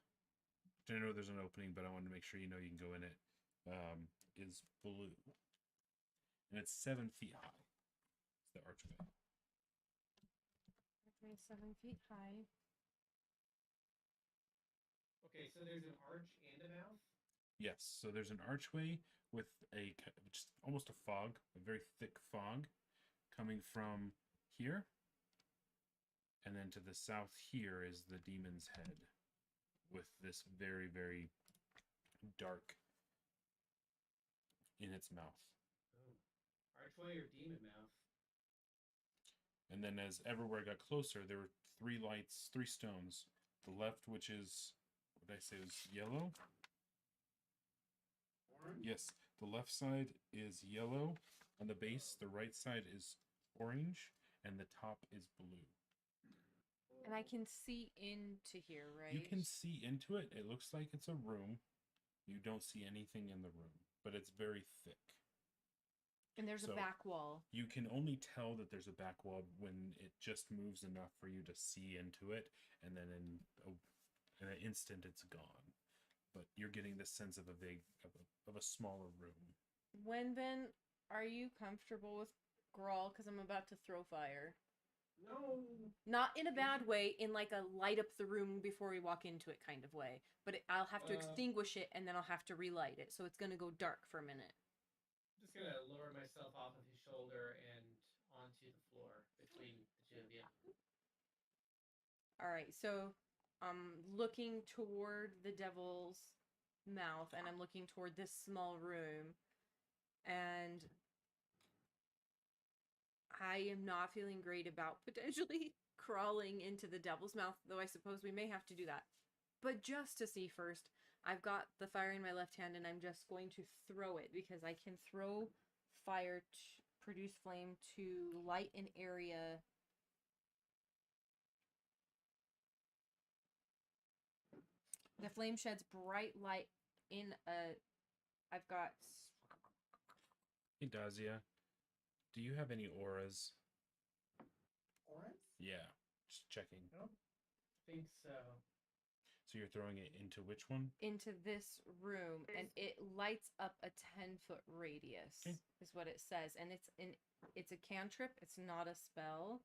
I know there's an opening, but I wanted to make sure you know you can go in it, is blue. And it's 7 feet high. It's the archway. Okay, 7 feet high. Okay, so there's an arch and a mouth? Yes, so there's an archway with just almost a fog, a very thick fog, coming from here. And then to the south here is the demon's head with this very, very dark in its mouth. Oh. Archway or demon mouth? And then as everywhere got closer, there were 3 lights, 3 stones. The left, which is, what did I say, was yellow? Orange? Yes, the left side is yellow on the base, the right side is orange, and the top is blue. And I can see into here, right? You can see into it. It looks like it's a room. You don't see anything in the room, but it's very thick. And there's So- a back wall. You can only tell that there's a back wall when it just moves enough for you to see into it, and then in an instant it's gone. But you're getting this sense of of a smaller room. Wenvin, are you comfortable with Grawl? Because I'm about to throw fire. No. Not in a bad way, in like a light up the room before we walk into it kind of way. But I'll have to extinguish it and then I'll have to relight it. So it's going to go dark for a minute. I'm just gonna lower myself off of his shoulder and onto the floor between the two of you. All right, so I'm looking toward the devil's mouth and I'm looking toward this small room. And I am not feeling great about potentially crawling into the devil's mouth, though I suppose we may have to do that. But just to see first, I've got the fire in my left hand and I'm just going to throw it because I can throw fire to produce flame to light an area. The flame sheds bright light in a... I've got... Hey, Dazia, do you have any auras? Auras? Yeah, just checking. I think so. So you're throwing it into which one? Into this room, and it lights up a 10-foot radius. Okay. Is what it says, and it's a cantrip. It's not a spell,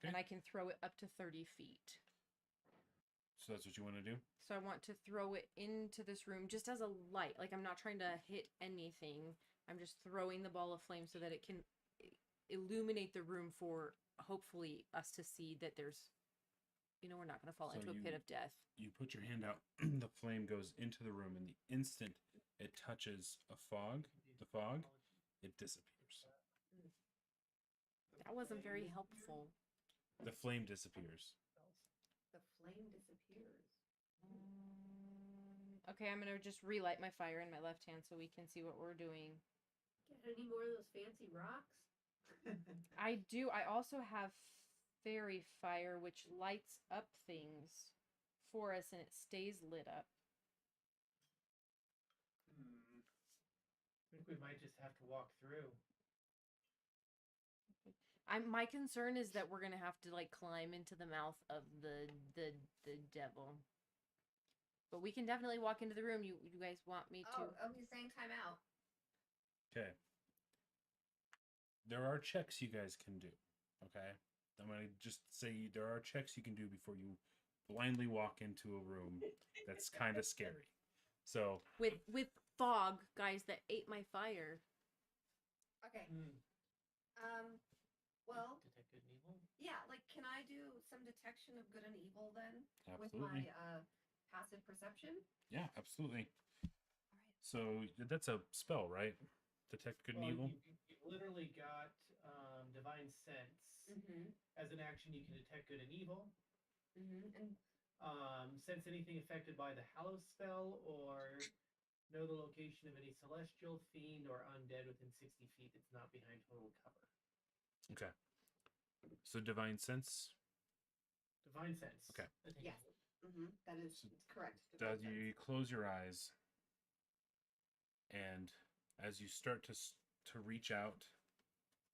and Okay. I can throw it up to 30 feet. So that's what you want to do? So I want to throw it into this room just as a light. Like, I'm not trying to hit anything. I'm just throwing the ball of flame so that it can illuminate the room for hopefully us to see that there's, we're not going to fall So into a pit of death. You put your hand out, the flame goes into the room, and the instant it touches the fog, it disappears. That wasn't very helpful. The flame disappears. The flame disappears. Okay, I'm gonna just relight my fire in my left hand so we can see what we're doing. Get any more of those fancy rocks? I do. I also have fairy fire, which lights up things for us, and it stays lit up. I think we might just have to walk through. My concern is that we're gonna have to like climb into the mouth of the devil. But we can definitely walk into the room. You guys want me to? Oh, he's saying time out. Okay. There are checks you guys can do. Okay? I'm going to just say there are checks you can do before you blindly walk into a room that's kind of scary. So, With fog, guys, that ate my fire. Okay. Well, Detect good and evil. yeah, like, can I do some detection of good and evil then? absolutely. With my passive perception? Yeah, absolutely. All right. So, that's a spell, right? Detect good and evil? You literally got divine sense. Mm-hmm. As an action, you can detect good and evil. Mm-hmm. And Sense anything affected by the Hallow spell, or know the location of any celestial, fiend, or undead within 60 feet that's not behind total cover. Okay. So, divine sense? Divine sense. Okay. yes. Mm-hmm. That is So correct. Does you close your eyes, and as you start to reach out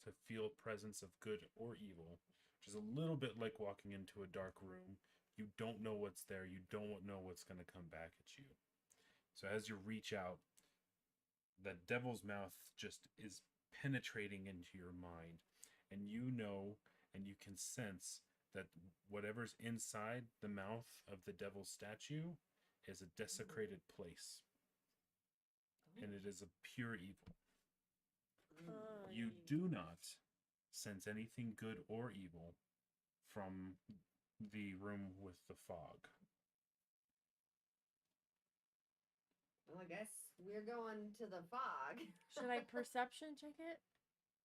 to feel presence of good or evil, which is a little bit like walking into a dark room. You don't know what's there. You don't know what's going to come back at you. So as you reach out, the devil's mouth just is penetrating into your mind, and you know and you can sense that whatever's inside the mouth of the devil's statue is a desecrated place, and it is a pure evil. You do not sense anything good or evil from the room with the fog. Well, I guess we're going to the fog. Should I perception check it?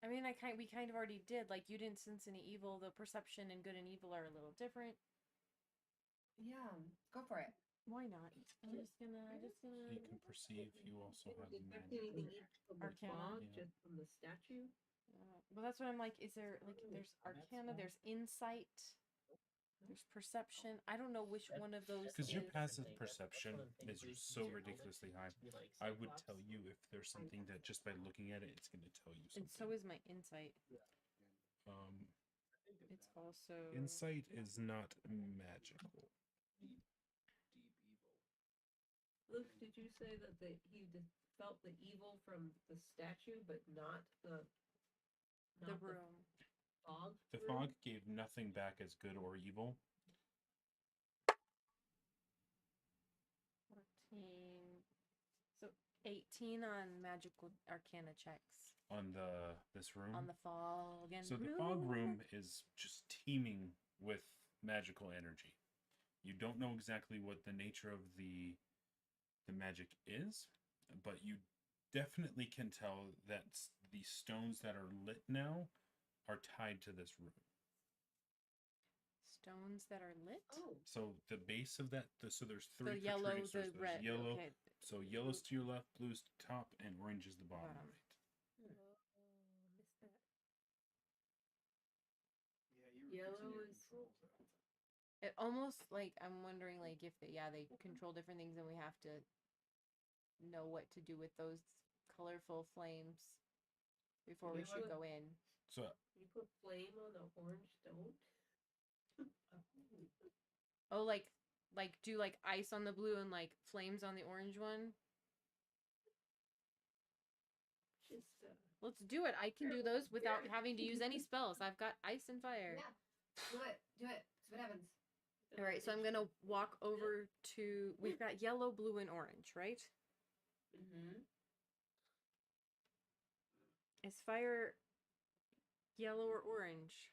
I mean, we kind of already did. Like, you didn't sense any evil. The perception and good and evil are a little different. Yeah, go for it. Why not? I'm just gonna. You can perceive. You also have Detect magic. anything from the Arcana. fog, Yeah. just from the statue? Well, that's what I'm like. Is there like there's Arcana, there's Insight, there's Perception. I don't know which one of those. Because your is- passive perception is so ridiculously high. I would tell you if there's something that just by looking at it, it's going to tell you And something. so is my Insight. It's also Insight is not magical. Luke, did you say that he felt the evil from the statue, but not the room. fog? The fog gave nothing back as good or evil. 14. So 18 on magical Arcana checks On this room. on the fog and So the fog room is just teeming with magical energy. You don't know exactly what the nature of the magic is, but you definitely can tell that the stones that are lit now are tied to this room. Stones that are lit. Oh, So the base of that, so there's The three yellow, protruding the stones. There's red. yellow. Okay. So yellow's to your left, blue's top, and orange is the bottom Bottom. right. missed that. Yeah, Yellow is It almost like I'm wondering like if they control different things and we have to know what to do with those colorful flames before we should go in. So You put flame on the orange stone? Oh, like like do like ice on the blue and like flames on the orange one? Just Let's do it. I can do those without having to use any spells. I've got ice and fire. Yeah. Do it. Do it. See what happens. All right, so I'm gonna walk over to. We've got yellow, blue, and orange, right? Mm-hmm. Is fire yellow or orange?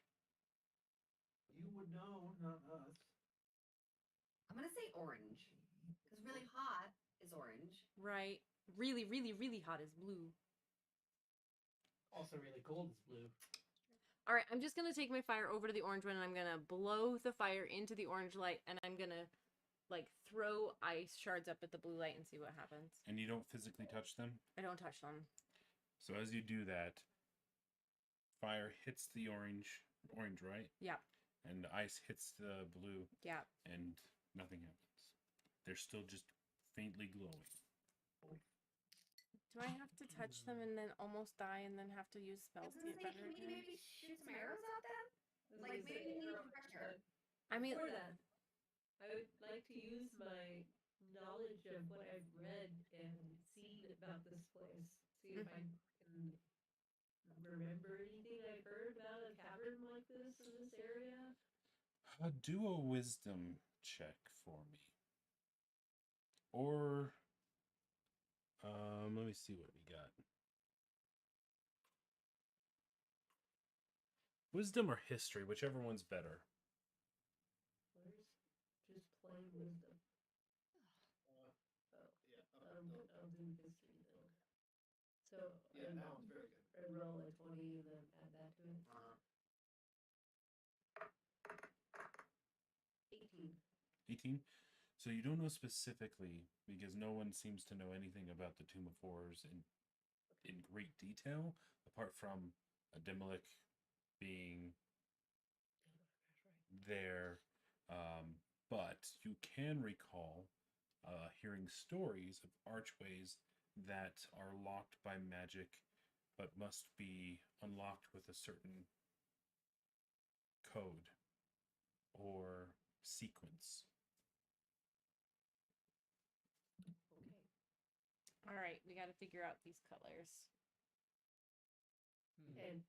You would know, not us. I'm gonna say orange. Because really hot is orange. Right. Really, really, really hot is blue. Also, really cold is blue. All right, I'm just gonna take my fire over to the orange one, and I'm gonna blow the fire into the orange light, and I'm gonna like throw ice shards up at the blue light and see what happens. And you don't physically touch them? I don't touch them. So as you do that, fire hits the orange, right? Yeah. And ice hits the blue, Yeah. and nothing happens. They're still just faintly glowing. Do I have to touch them and then almost die and then have to use I spells was to gonna get say, better can we again? maybe shoot some arrows at them? Like maybe we need pressure. I mean, Before that, I would like to use my knowledge of what I've read and seen about this place. See if I can remember anything I've heard about a cavern like this in this area. Do a wisdom check for me. Or, let me see what we got. Wisdom or history, whichever one's better. Where's just plain wisdom? I'll do history then. So Yeah, that one's very good. I roll a 20 and then add that to it. 18. 18? So you don't know specifically, because no one seems to know anything about the Tomb of Horrors in great detail, apart from Abimelech being there. But you can recall hearing stories of archways that are locked by magic, but must be unlocked with a certain code or sequence. Okay. all right, we got to figure out these colors. And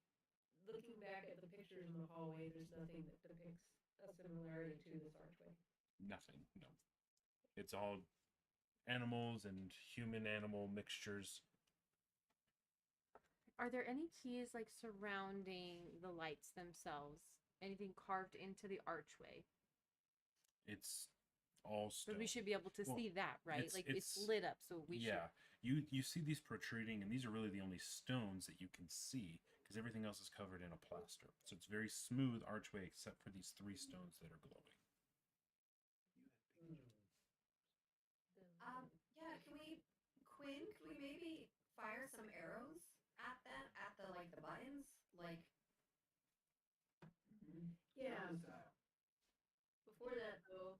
looking back at the pictures in the hallway, there's nothing that depicts a similarity to this archway. Nothing, no. It's all animals and human-animal mixtures. Are there any keys like surrounding the lights themselves? Anything carved into the archway? It's all stone. But we should be able to Well, see that, right? it's- Like it's it's- lit up, so we Yeah, you see these protruding, and these are really the only stones that you can see, because everything else is covered in a plaster. So it's very smooth archway, except for these 3 stones that are glowing. Yeah, Quinn, can we maybe fire some arrows at them, at the, like, the buttons? Like, Yeah. Before that, though,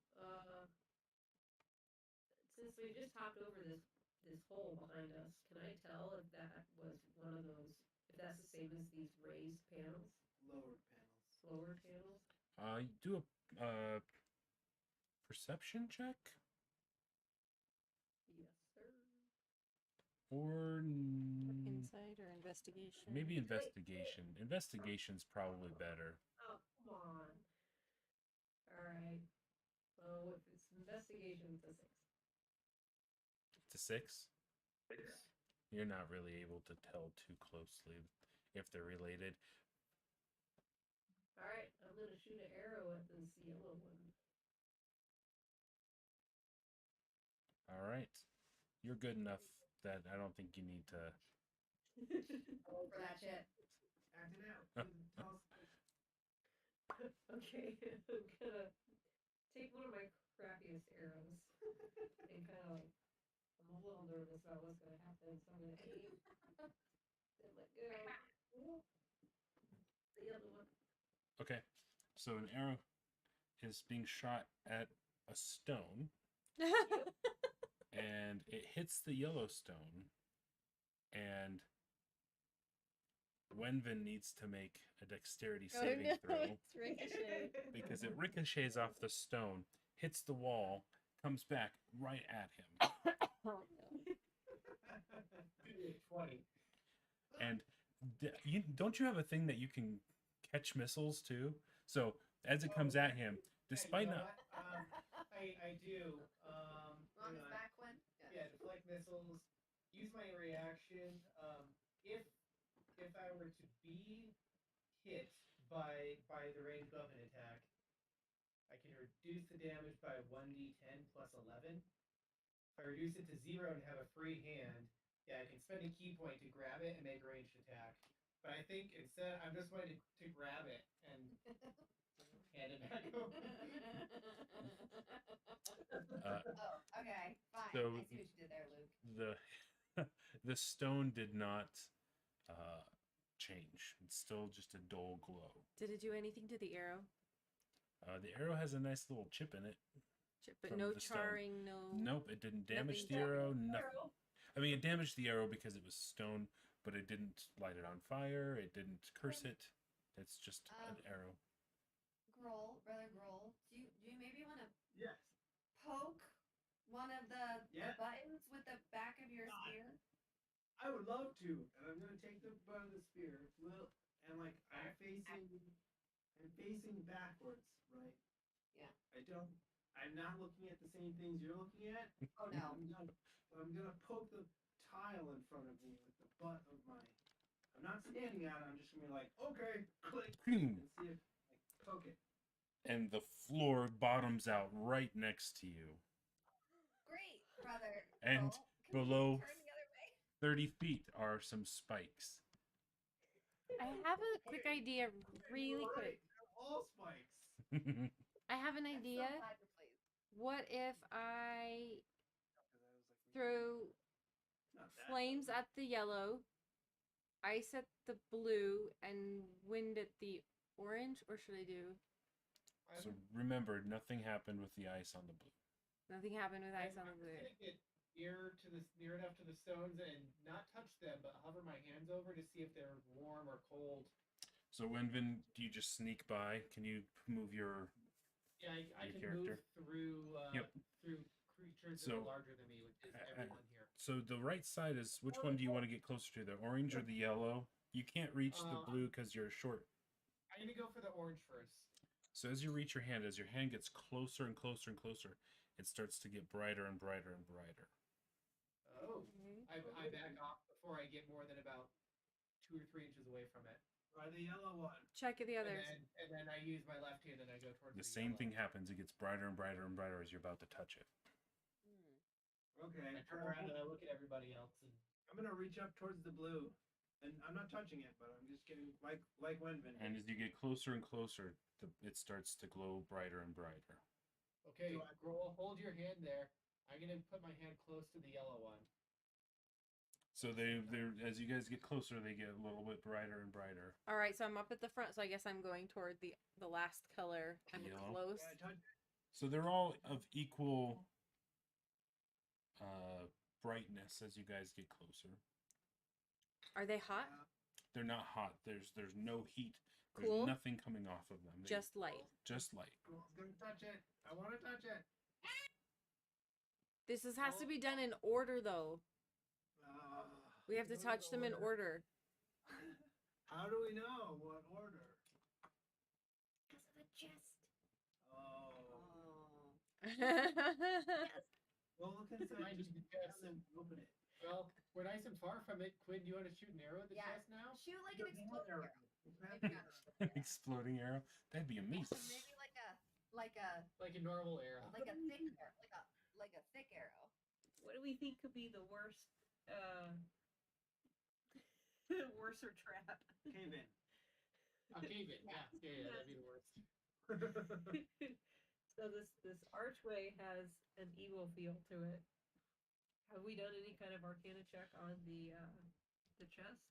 since we just hopped over this hole behind us, can I tell if that was one of those? If that's the same as these raised panels, Lowered panels. lower panels? Do a perception check, Yes, sir. or insight or investigation. maybe investigation. Investigation's probably better. Oh, come on. All right. So if it's investigation, it's a 6. It's a 6. You're not really able to tell too closely if they're related. All right, I'm gonna shoot an arrow at this yellow one. All right, you're good enough that I don't think you need to. roll for that shit. Act it out. Okay, I'm gonna take one of my crappiest arrows and kind of like, I'm a little nervous about what's gonna happen, so I'm gonna aim, then let go. The other one. Okay, so an arrow is being shot at a stone, and it hits the yellow stone, and Wenvin needs to make a dexterity saving throw It's ricochet. because it ricochets off the stone, hits the wall, comes back right at him. Oh, no. 20. And don't you have a thing that you can catch missiles too? So as it comes at him, despite you know not what? I do. On hang his on. back one? Yeah, deflect missiles. Use my reaction. If I were to be hit by the ranged weapon attack, I can reduce the damage by 1d10 plus 11. If I reduce it to 0 and have a free hand, yeah, I can spend a key point to grab it and make a ranged attack. But I think instead, I'm just going to grab it and hand it back over. Oh, okay, fine. So I see what you did there, Luke. the stone did not change. It's still just a dull glow. Did it do anything to the arrow? The arrow has a nice little chip in it. But From no the stone. charring, no. Nope, it didn't damage Nothing the arrow. broken. Nothing. I mean, it damaged the arrow because it was stone, but it didn't light it on fire. It didn't curse it. It's just an arrow. Brother Grohl, do you maybe want to Yes. poke one of the Yeah. buttons with the back of your God. spear? I would love to, and I'm gonna take the butt of the spear, and like I'm facing backwards, right? Yeah. I'm not looking at the same things you're looking at. Oh no. I'm gonna poke the tile in front of me with the butt of my. I'm not standing on it. I'm just gonna be like, okay, click, and see if poke it. And the floor bottoms out right next to you. Great, brother. And Grohl. Can we below turn the other way? 30 feet are some spikes. I have a quick idea, really quick. They're all spikes. I have an I'm so idea. glad you're pleased. What if I throw Not that. flames at the yellow, ice at the blue, and wind at the orange? Or should I do? So remember, nothing happened with the ice on the blue. Nothing happened with ice on the I'm blue. gonna get near enough to the stones and not touch them, but hover my hands over to see if they're warm or cold. So Wenvin, do you just sneak by? Can you move your... Yeah, I Your can character? move through Yep. through creatures that So, are larger than me, which is everyone here. So the right side is, which one do you want to get closer to, the orange or the yellow? You can't reach the blue because you're short. I'm gonna go for the orange first. So as you reach your hand, as your hand gets closer and closer and closer, it starts to get brighter and brighter and brighter. Oh, I back off before I get more than about 2 or 3 inches away from it. Try the yellow one. Check the And others. then I use my left hand and I go towards The same yellow. thing happens. It gets brighter and brighter and brighter as you're about to touch it. Okay. I turn around and I look at everybody else and I'm gonna reach up towards the blue, and I'm not touching it, but I'm just getting like Wenvin. And as you get closer and closer, it starts to glow brighter and brighter. okay, Grohl, hold your hand there. I'm gonna put my hand close to the yellow one. So they as you guys get closer, they get a little bit brighter and brighter. All right, so I'm up at the front, so I guess I'm going toward the last color. I'm Yellow? close. Yeah, touch. So they're all of equal brightness as you guys get closer. Are they hot? They're not hot. There's no heat. There's Cool. nothing coming off of them. Just light. Just light. Girl's gonna touch it. I want to touch it. This has to be done in order, though. We have to touch them in order. How do we know what order? Because of the chest. Oh. Oh. Well, look inside. Mind Just you, yes. and open it. Well, we're nice and far from it. Quinn, do you want to shoot an arrow at the Yeah. chest now? Shoot like an exploding arrow. Grab Maybe the not. arrow. Exploding arrow. That'd be amazing. Maybe like a Like a normal arrow. thick arrow, like a thick arrow. What do we think could be the worst, worser trap? Cave in. A cave in. Yeah, that'd be the worst. So this archway has an evil feel to it. Have we done any kind of arcana check on the chest?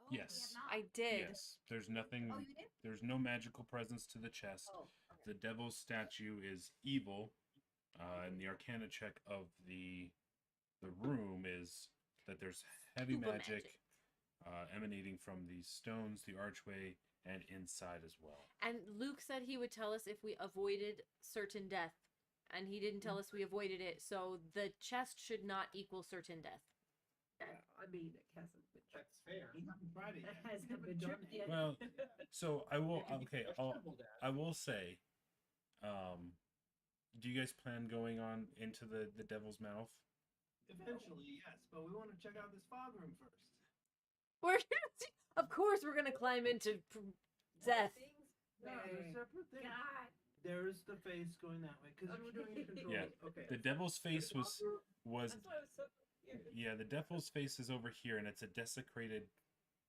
Oh, we have Yes. not. I did. Yes. There's nothing. Oh, you did? There's no magical presence to the chest. Oh, okay. The devil's statue is evil, and the arcana check of the room is that there's heavy Uber magic emanating from these stones, the archway, and inside as well. And Luke said he would tell us if we avoided certain death, and he didn't tell us we avoided it. So the chest should not equal certain death. I mean, it hasn't been That's fair. He hasn't tried it It yet. hasn't been done yet. Well, so I will. It can be Okay, questionable death. I will say, do you guys plan going on into the Devil's Mouth? Eventually, yes, but we want to check out this fog room first. We're of course we're gonna climb into death. No, they're separate things. God. There's the face going that way because we're doing it controls. Yeah. Okay. The Devil's face was That's why I was so confused. yeah. The Devil's face is over here, and it's a desecrated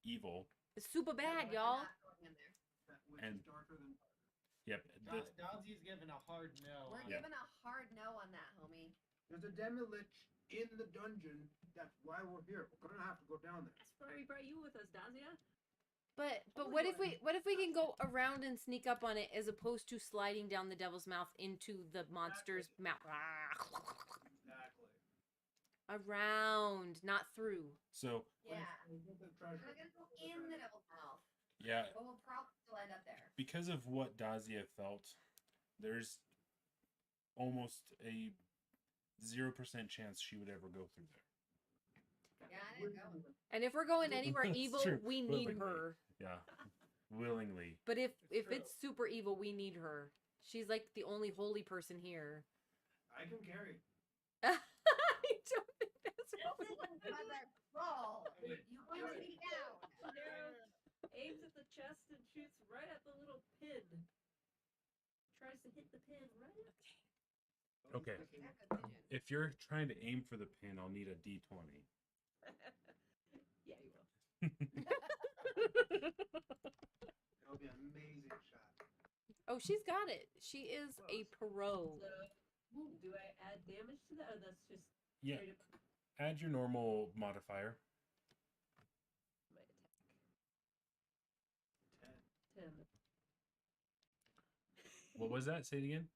evil. It's super bad, We're y'all. not going in there. That which And- is darker than darker. Yep. Dodsy's giving a hard no. We're Yeah. giving a hard no on that, homie. There's a demi-lich in the dungeon. That's why we're here. We're gonna have to go down there. That's why we brought you with us, Dazia. But what if we can go around and sneak up on it as opposed to sliding down the Devil's Mouth into the monster's mouth? Exactly. Around, not through. So Yeah. We'll get the We're treasure. gonna go in the devil's mouth, yeah, but we'll probably still end up there. because of what Dazia felt, there's almost a 0% chance she would ever go through there. Yeah, I didn't go. And if we're going anywhere That's evil, true. we need Willingly. her. Yeah, willingly. But if It's true. it's super evil, we need her. She's like the only holy person here. I can carry. I don't think that's Roll. I mean, You want to be down. Aims at the chest and shoots right at the little pin. Tries to hit the pin right at Okay. Yeah, good vision. If you're trying to aim for the pin, I'll need a D20. Yeah, you will. It'll be an amazing shot. Oh, she's got it. She is a pro. So, do I add damage to that, or that's just Yeah. straight up Add your normal modifier. my attack? 10. 10. What was that? Say it again.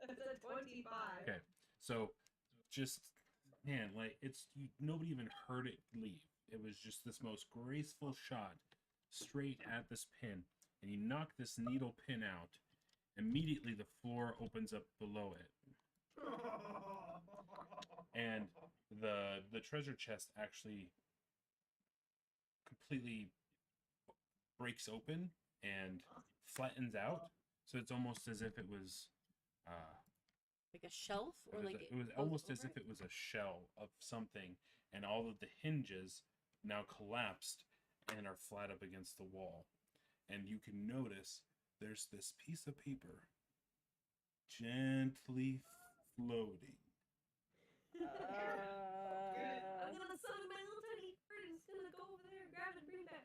That's a 25. Okay. So, just man, like nobody even heard it leave. It was just this most graceful shot straight at this pin, and you knock this needle pin out. Immediately, the floor opens up below it, and the treasure chest actually completely breaks open and flattens out. So it's almost as if it was. Like a shelf, or like It was goes almost as over if it was a shell of something, and all of the hinges now collapsed and are flat up against the wall. And you can notice there's this piece of paper gently floating. I'm gonna summon my little tiny bird. It's gonna go over there, grab it, and bring it back.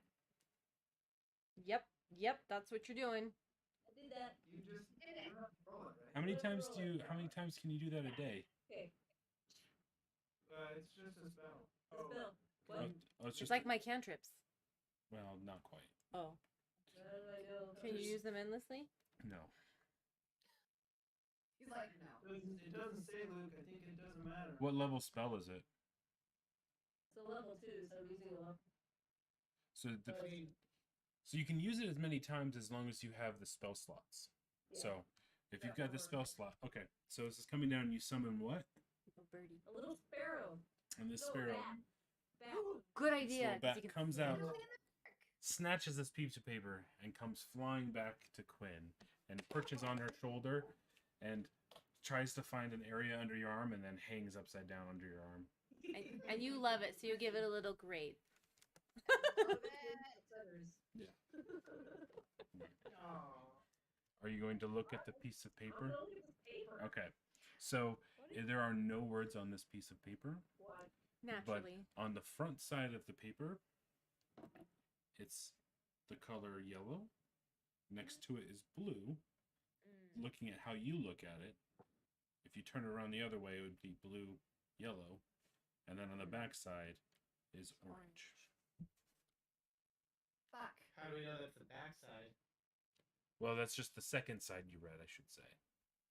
Yep, that's what you're doing. I did that. You just Did it. you don't have to roll it, right? How many times can you do that a day? Okay, It's just a spell. the spell. Oh, What? it's It's just like my cantrips. well, not quite. Oh, How do I know? can you use them endlessly? No. He's like, no. It doesn't say, Luke. I think it doesn't matter. What level spell is it? It's a level 2, so I'm using a level. So the, I mean, so you can use it as many times as long as you have the spell slots. Yeah. So if you've got the spell slot, okay. So this is coming down. You summon what? Oh, birdie. A little sparrow. And this No, sparrow. bat. Good idea. 'cause bat you can comes fly. out. Snatches this piece of paper and comes flying back to Quinn and perches on her shoulder and tries to find an area under your arm and then hangs upside down under your arm. And you love it, so you give it a little grape. Feathers. Yeah. aw. Are you going to look at the piece of I'm paper? gonna look at this paper. Okay. So What is there are no words on this piece of paper, what? Naturally. but on the front side of the paper, it's the color yellow. Next to it is blue. Looking at how you look at it, if you turn it around the other way, it would be blue, yellow, and then on the back side is orange. Fuck. How do we know that's the backside? Well, that's just the second side you read, I should say.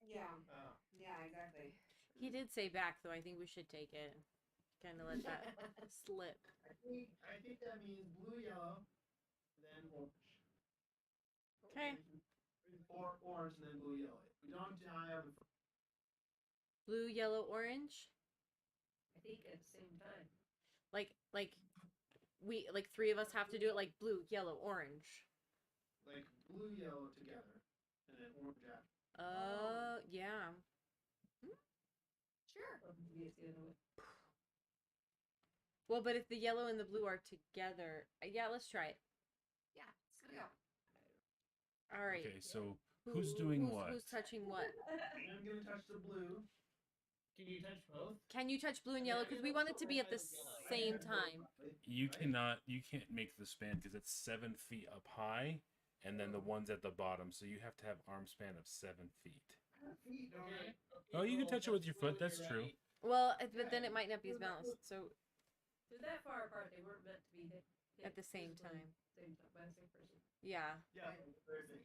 Yeah. Oh. Yeah, exactly. He did say back, though. I think we should take it. Kind of let that slip. I think that means blue, yellow, then orange. Okay. Or orange and then blue, yellow. If we don't die on the Blue, yellow, orange. I think at the same time. Like we like three of us have to do it like blue, yellow, orange. like blue, yellow together, and then orange after. Yeah. Sure. Yes, the other way. Well, but if the yellow and the blue are together, yeah, let's try it. Yeah, it's gonna go. All right. Okay, so who's doing what? Who's touching what? I'm gonna touch the blue. Can you touch both? Can you touch blue and yellow? Because we want it to be at the same time. You cannot. You can't make the span because it's 7 feet up high, and then the one's at the bottom. So you have to have arm span of 7 feet. Okay. Oh, you can touch it with your foot. That's true. Well, but then it might not be as balanced. So They're that far apart, they weren't meant to be hit at the same physically time. by the same person. Yeah. Yeah, Thursday.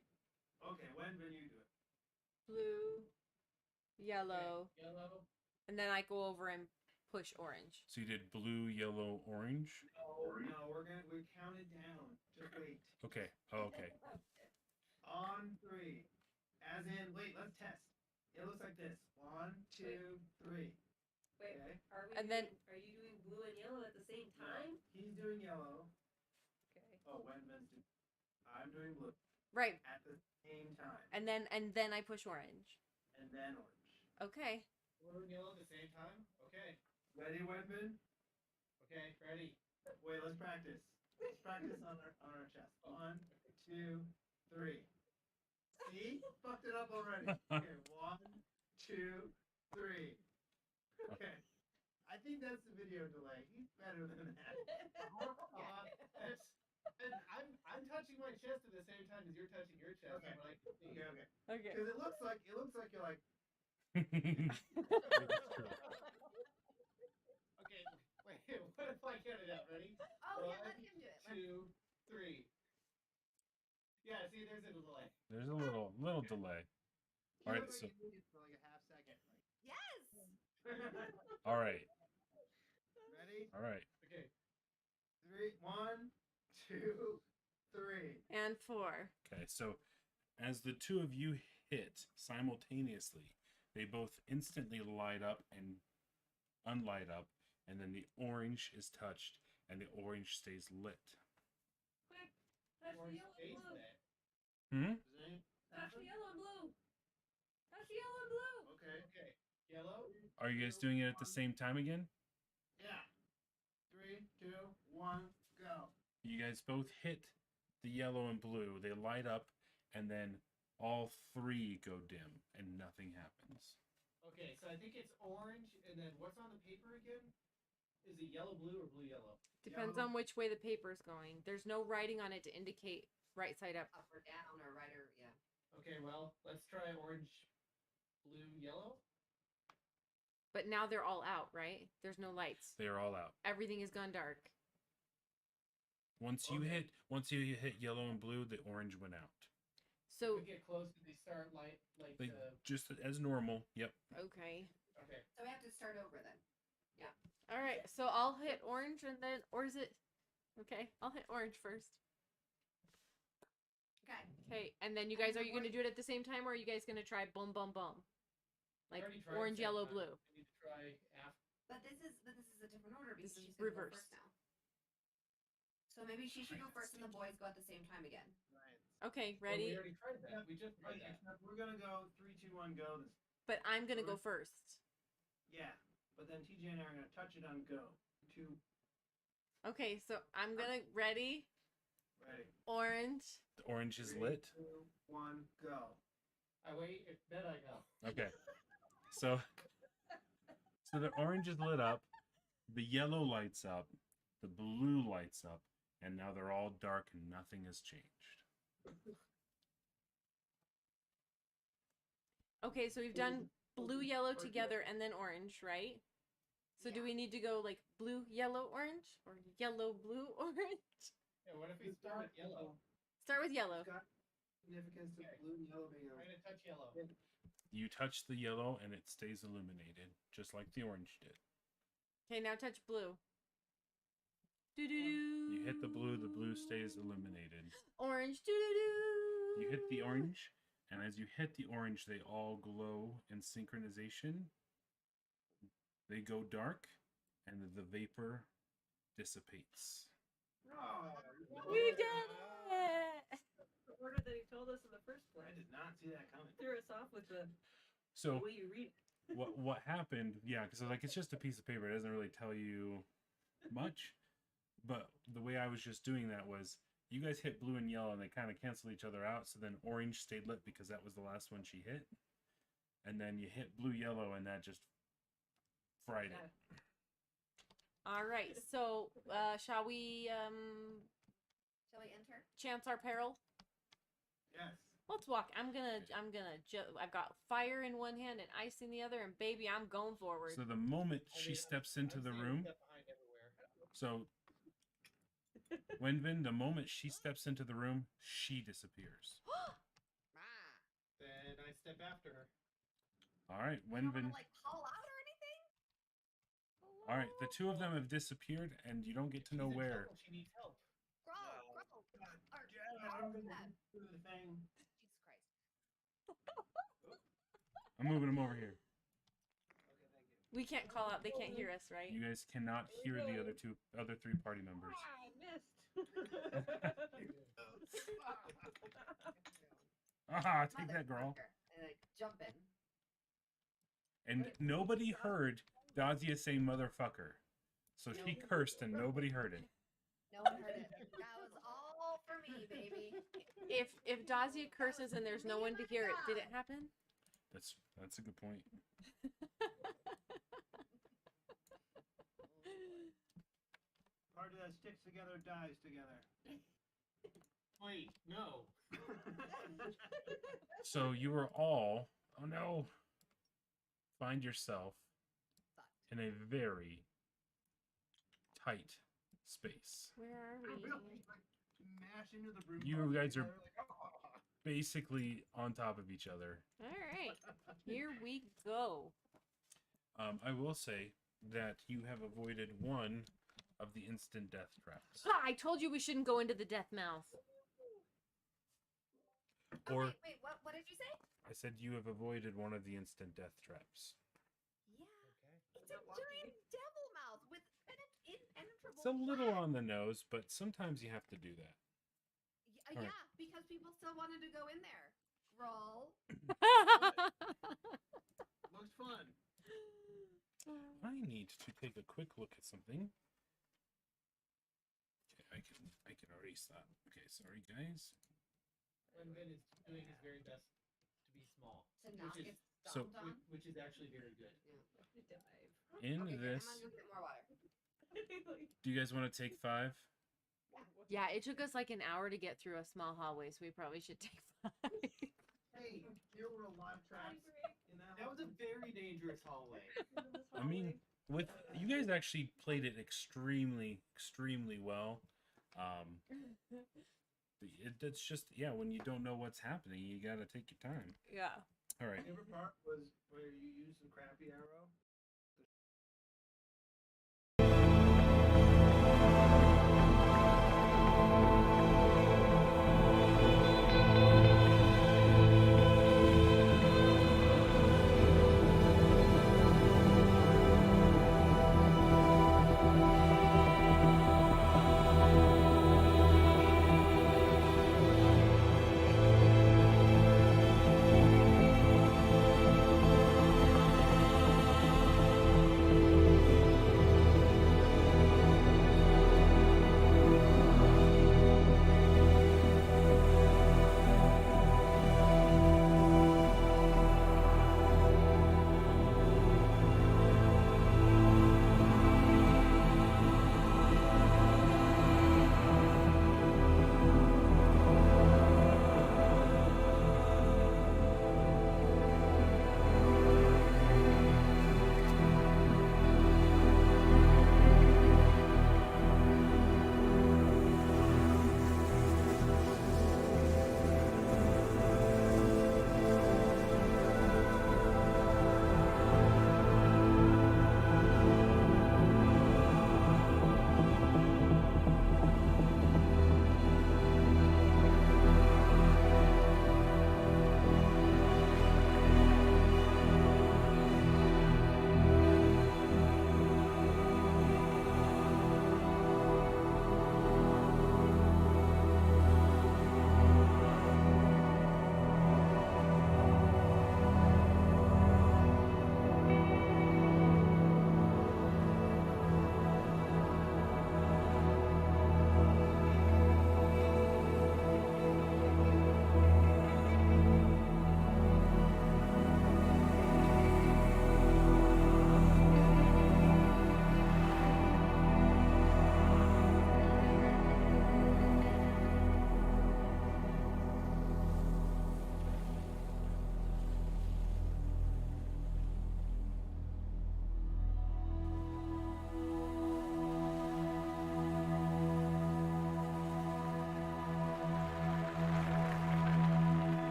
Okay, when you do it? Blue, yellow, Yellow. and then I go over and push orange. So you did blue, yellow, orange. No, we count it down. Just wait. Okay. Oh, okay. On 3. As in, wait, let's test. It looks like this. 1, 2, 3. Wait, Okay. are And then- you doing blue and yellow at the same time? He's doing yellow. Okay. Oh, Wenman's doing. I'm doing blue Right. at the same time, And then I push orange. and then orange. Okay. Blue and yellow at the same time? Okay. Ready, Wenman? Okay, ready. Wait, let's practice. Let's practice on our chest. 1, 2, 3. See? Fucked it up already. Okay, 1, 2, 3. Okay. I think that's the video delay. He's better than that. I'm touching my chest at the same time as you're touching your chest. Okay. I'm like, Okay. Okay. Because it looks like you're like. okay, wait, what if I count it out? Ready? Oh, yeah, let him do it. 2, 3. Yeah, see, there's a delay. There's a little delay. All right. So. You moved it for like a half second. Yes. All right. Ready? All right. Okay. 3. 1, 2, 3. And 4. Okay. So, as the two of you hit simultaneously, they both instantly light up and unlight up, and then the orange is touched, and the orange stays lit. Quick, touch the Orange yellow stays and blue. there. Hmm. Does any Touch the yellow and blue. Touch the yellow and blue. Okay. Okay. Yellow. Are you guys doing it at the same time again? Yeah. 3, 2, 1, go. You guys both hit the yellow and blue. They light up, and then all 3 go dim, and nothing happens. Okay, so I think it's orange, and then what's on the paper again? Is it yellow blue or blue yellow? Depends on which way the paper's going. There's no writing on it to indicate right side up. Up or down or right or yeah. Okay, well, let's try orange, blue, yellow. But now they're all out, right? There's no lights. They are all out. Everything has gone dark. Once you hit yellow and blue, the orange went out. So, We get close and they start like Like just as normal. Yep. okay. okay. So we have to start over then. All right. So I'll hit orange and then, or is it? Okay. I'll hit orange first. Okay. Okay. And then you guys, are you going to do it at the same time, or are you guys going to try boom, boom, boom? We Like already tried orange, same yellow, time. blue. I need to try after. But this is a different order because This is she's gonna go reversed. first now. So maybe she should go first and the boys go at the same time again. Right. Okay. Well, we Ready? already tried that. We just tried that. We're gonna go 3, 2, 1, go. But I'm going to go first. Yeah. But then TJ and I are gonna touch it on go. 2. Okay. So I'm going to, ready? Ready. Orange. The orange is 3, lit. 2, 1, go. I wait. Then I go. Okay. So the orange is lit up, the yellow lights up, the blue lights up, and now they're all dark and nothing has changed. Okay. So we've done blue, yellow together and then orange, right? So do Yeah. we need to go like blue, yellow, orange, or yellow, blue, orange? Yeah, what if we start with yellow? Start with yellow. It's got significance to Okay. blue and yellow being I'm on. gonna touch yellow. You touch the yellow and it stays illuminated, just like the orange did. Okay, now touch blue. Doo doo doo. You hit the blue stays illuminated. Orange. Doo doo doo. You hit the orange, and as you hit the orange, they all glow in synchronization. They go dark, and the vapor dissipates. We did it! The order that he told us in the first place. I did not see that coming. Threw us off with the So way you read. what happened? Yeah, because like it's just a piece of paper. It doesn't really tell you much. But the way I was just doing that was you guys hit blue and yellow, and they kind of cancel each other out. So then orange stayed lit because that was the last one she hit, and then you hit blue yellow, and that just fried it. All right, so shall we Shall we enter? chance our peril? Yes. Let's walk. I've got fire in one hand and ice in the other, and baby, I'm going forward. So the moment she steps into the room, so Wenvin, the moment she steps into the room, she disappears. Then I step after her. All right, You don't wanna, Wenvin. like, call out or anything? All right, the two of them have disappeared, and you don't get to know She's in where. trouble. She needs help. Grow. Do the thing. Jesus Christ. I'm moving them over here. Okay, thank you. We can't call out. They can't hear us, right? You guys cannot hear the other three party members. I missed. Aha, take that, girl. Motherfucker. And I jump in. And nobody heard Dazia say motherfucker. So she cursed and nobody heard it. No one heard it. That was all for me, baby. If Dazia curses and there's no one to hear it, did it happen? That's a good point. Party that sticks together dies together. Wait, no. So you are all, oh no, find yourself in a very tight space. Where are we? Mash into the broom. You closet guys are- together, like, "Ah." Basically on top of each other. All right, here we go. I will say that you have avoided one of the instant death traps. Ha! I told you we shouldn't go into the death mouth. Or Wait, what did you say? I said you have avoided one of the instant death traps. Yeah. It's a giant devil mouth with impenetrable. It's a little flash. on the nose, but sometimes you have to do that. Yeah, Alright. because people still wanted to go in there. Roll. Looks fun. I need to take a quick look at something. Okay, I can erase that. Okay, sorry guys. Wenvin is doing his very best to be small. To not Which get is, So- stomped on. which is actually very good. Dive. In Okay, this, I'm gonna go get more water. do you guys want to take 5? Yeah, it took us like an hour to get through a small hallway, so we probably should take 5. Hey, there were a lot of traps in that. That was a very dangerous hallway. I mean, with you guys actually played it extremely well. It's just when you don't know what's happening, you gotta take your time. Yeah. All right. My favorite part was where you used the crappy arrow.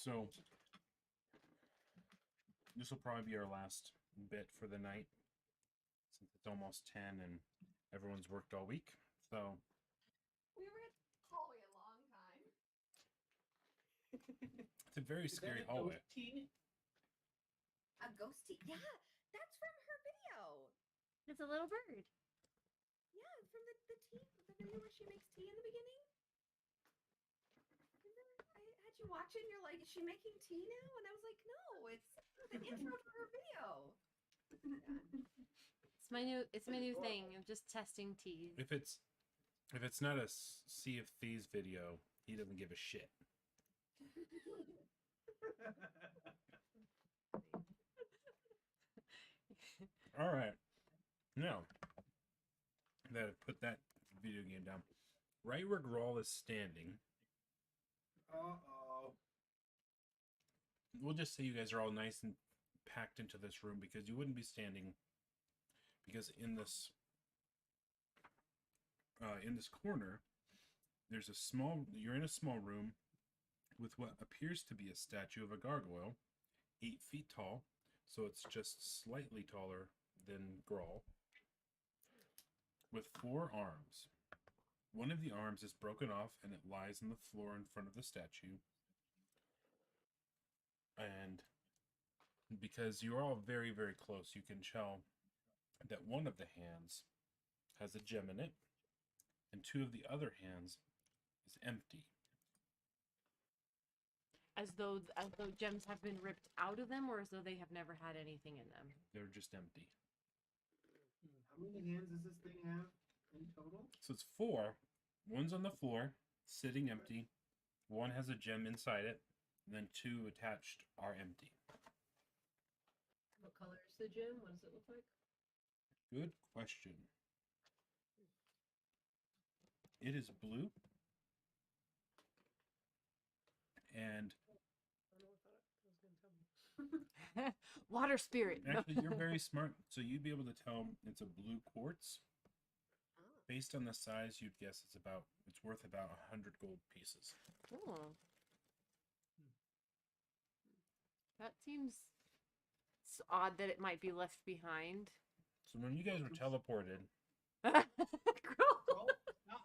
So this will probably be our last bit for the night, since it's almost 10 and everyone's worked all week. So We were at the hallway a long time. it's a very Is scary that a hallway. ghost tea? A ghosty. Yeah, that's from her video. It's a little bird. Yeah, from the tea, the video where she makes tea in the beginning. I had you watch it and you're like, is she making tea now? And I was like, no, it's the intro to her video. It's my new thing. I'm just testing teas. If it's not a Sea of Thieves video, he doesn't give a shit. All right. Now that I've put that video game down, right where Grawl is standing, Uh-oh. we'll just say you guys are all nice and packed into this room because you wouldn't be standing, because in this corner there's you're in a small room with what appears to be a statue of a gargoyle, 8 feet tall, so it's just slightly taller than Grawl, with 4 arms. One of the arms is broken off and it lies on the floor in front of the statue. And because you're all very, very close, you can tell that one of the hands has a gem in it, and 2 of the other hands is empty. As though gems have been ripped out of them, or as though they have never had anything in them. They're just empty. How many hands does this thing have in total? So it's 4. One's on the floor, sitting empty. One has a gem inside it, and then 2 attached are empty. What color is the gem? What does it look like? Good question. It is blue. And I don't know what that was going to tell me. Water spirit. actually, you're very smart, so you'd be able to tell it's a blue quartz. Oh. Based on the size, you'd guess it's worth about 100 gold pieces. Oh. That seems odd that it might be left behind. So when you guys were teleported, Girl. Roll. Stop.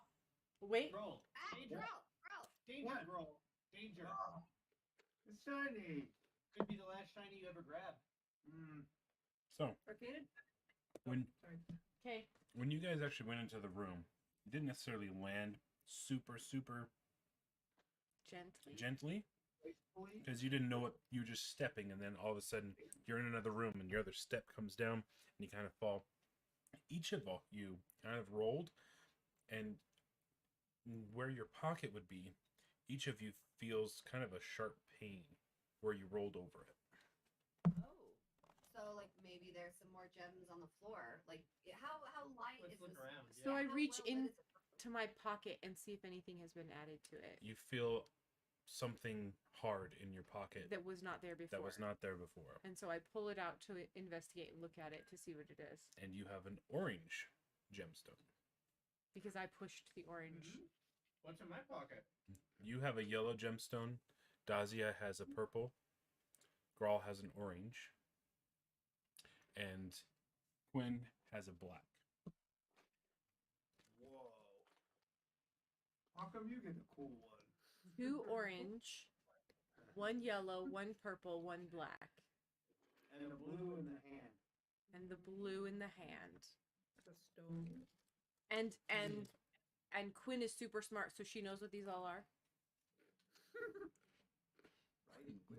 Wait. Roll. Ah, Danger. girl. Danger. What? Roll. Danger. It's shiny. Could be the last shiny you ever grabbed. so Arcaded? when Sorry. Okay. when you guys actually went into the room, you didn't necessarily land super Gently. gently, because you didn't know what you were just stepping, and then all of a sudden you're in another room and your other step comes down and you kind of fall. Each of you kind of rolled, and where your pocket would be, each of you feels kind of a sharp pain where you rolled over it. Oh. So like maybe there's some more gems on the floor. Like how light Let's is look this? around. So I How reach well lit in is it? to my pocket and see if anything has been added to it You feel something hard in your pocket that was not there before. that was not there before, And so I pull it out to investigate and look at it to see what it is. and you have an orange gemstone. Because I pushed the orange. What's in my pocket? You have a yellow gemstone. Dazia has a purple. Grawl has an orange. And Quinn has a black. Whoa. How come you get the cool one? 2 orange, 1 yellow, 1 purple, 1 black. And the blue in the hand. And the blue in the hand. The stone. And Quinn is super smart, so she knows what these all are.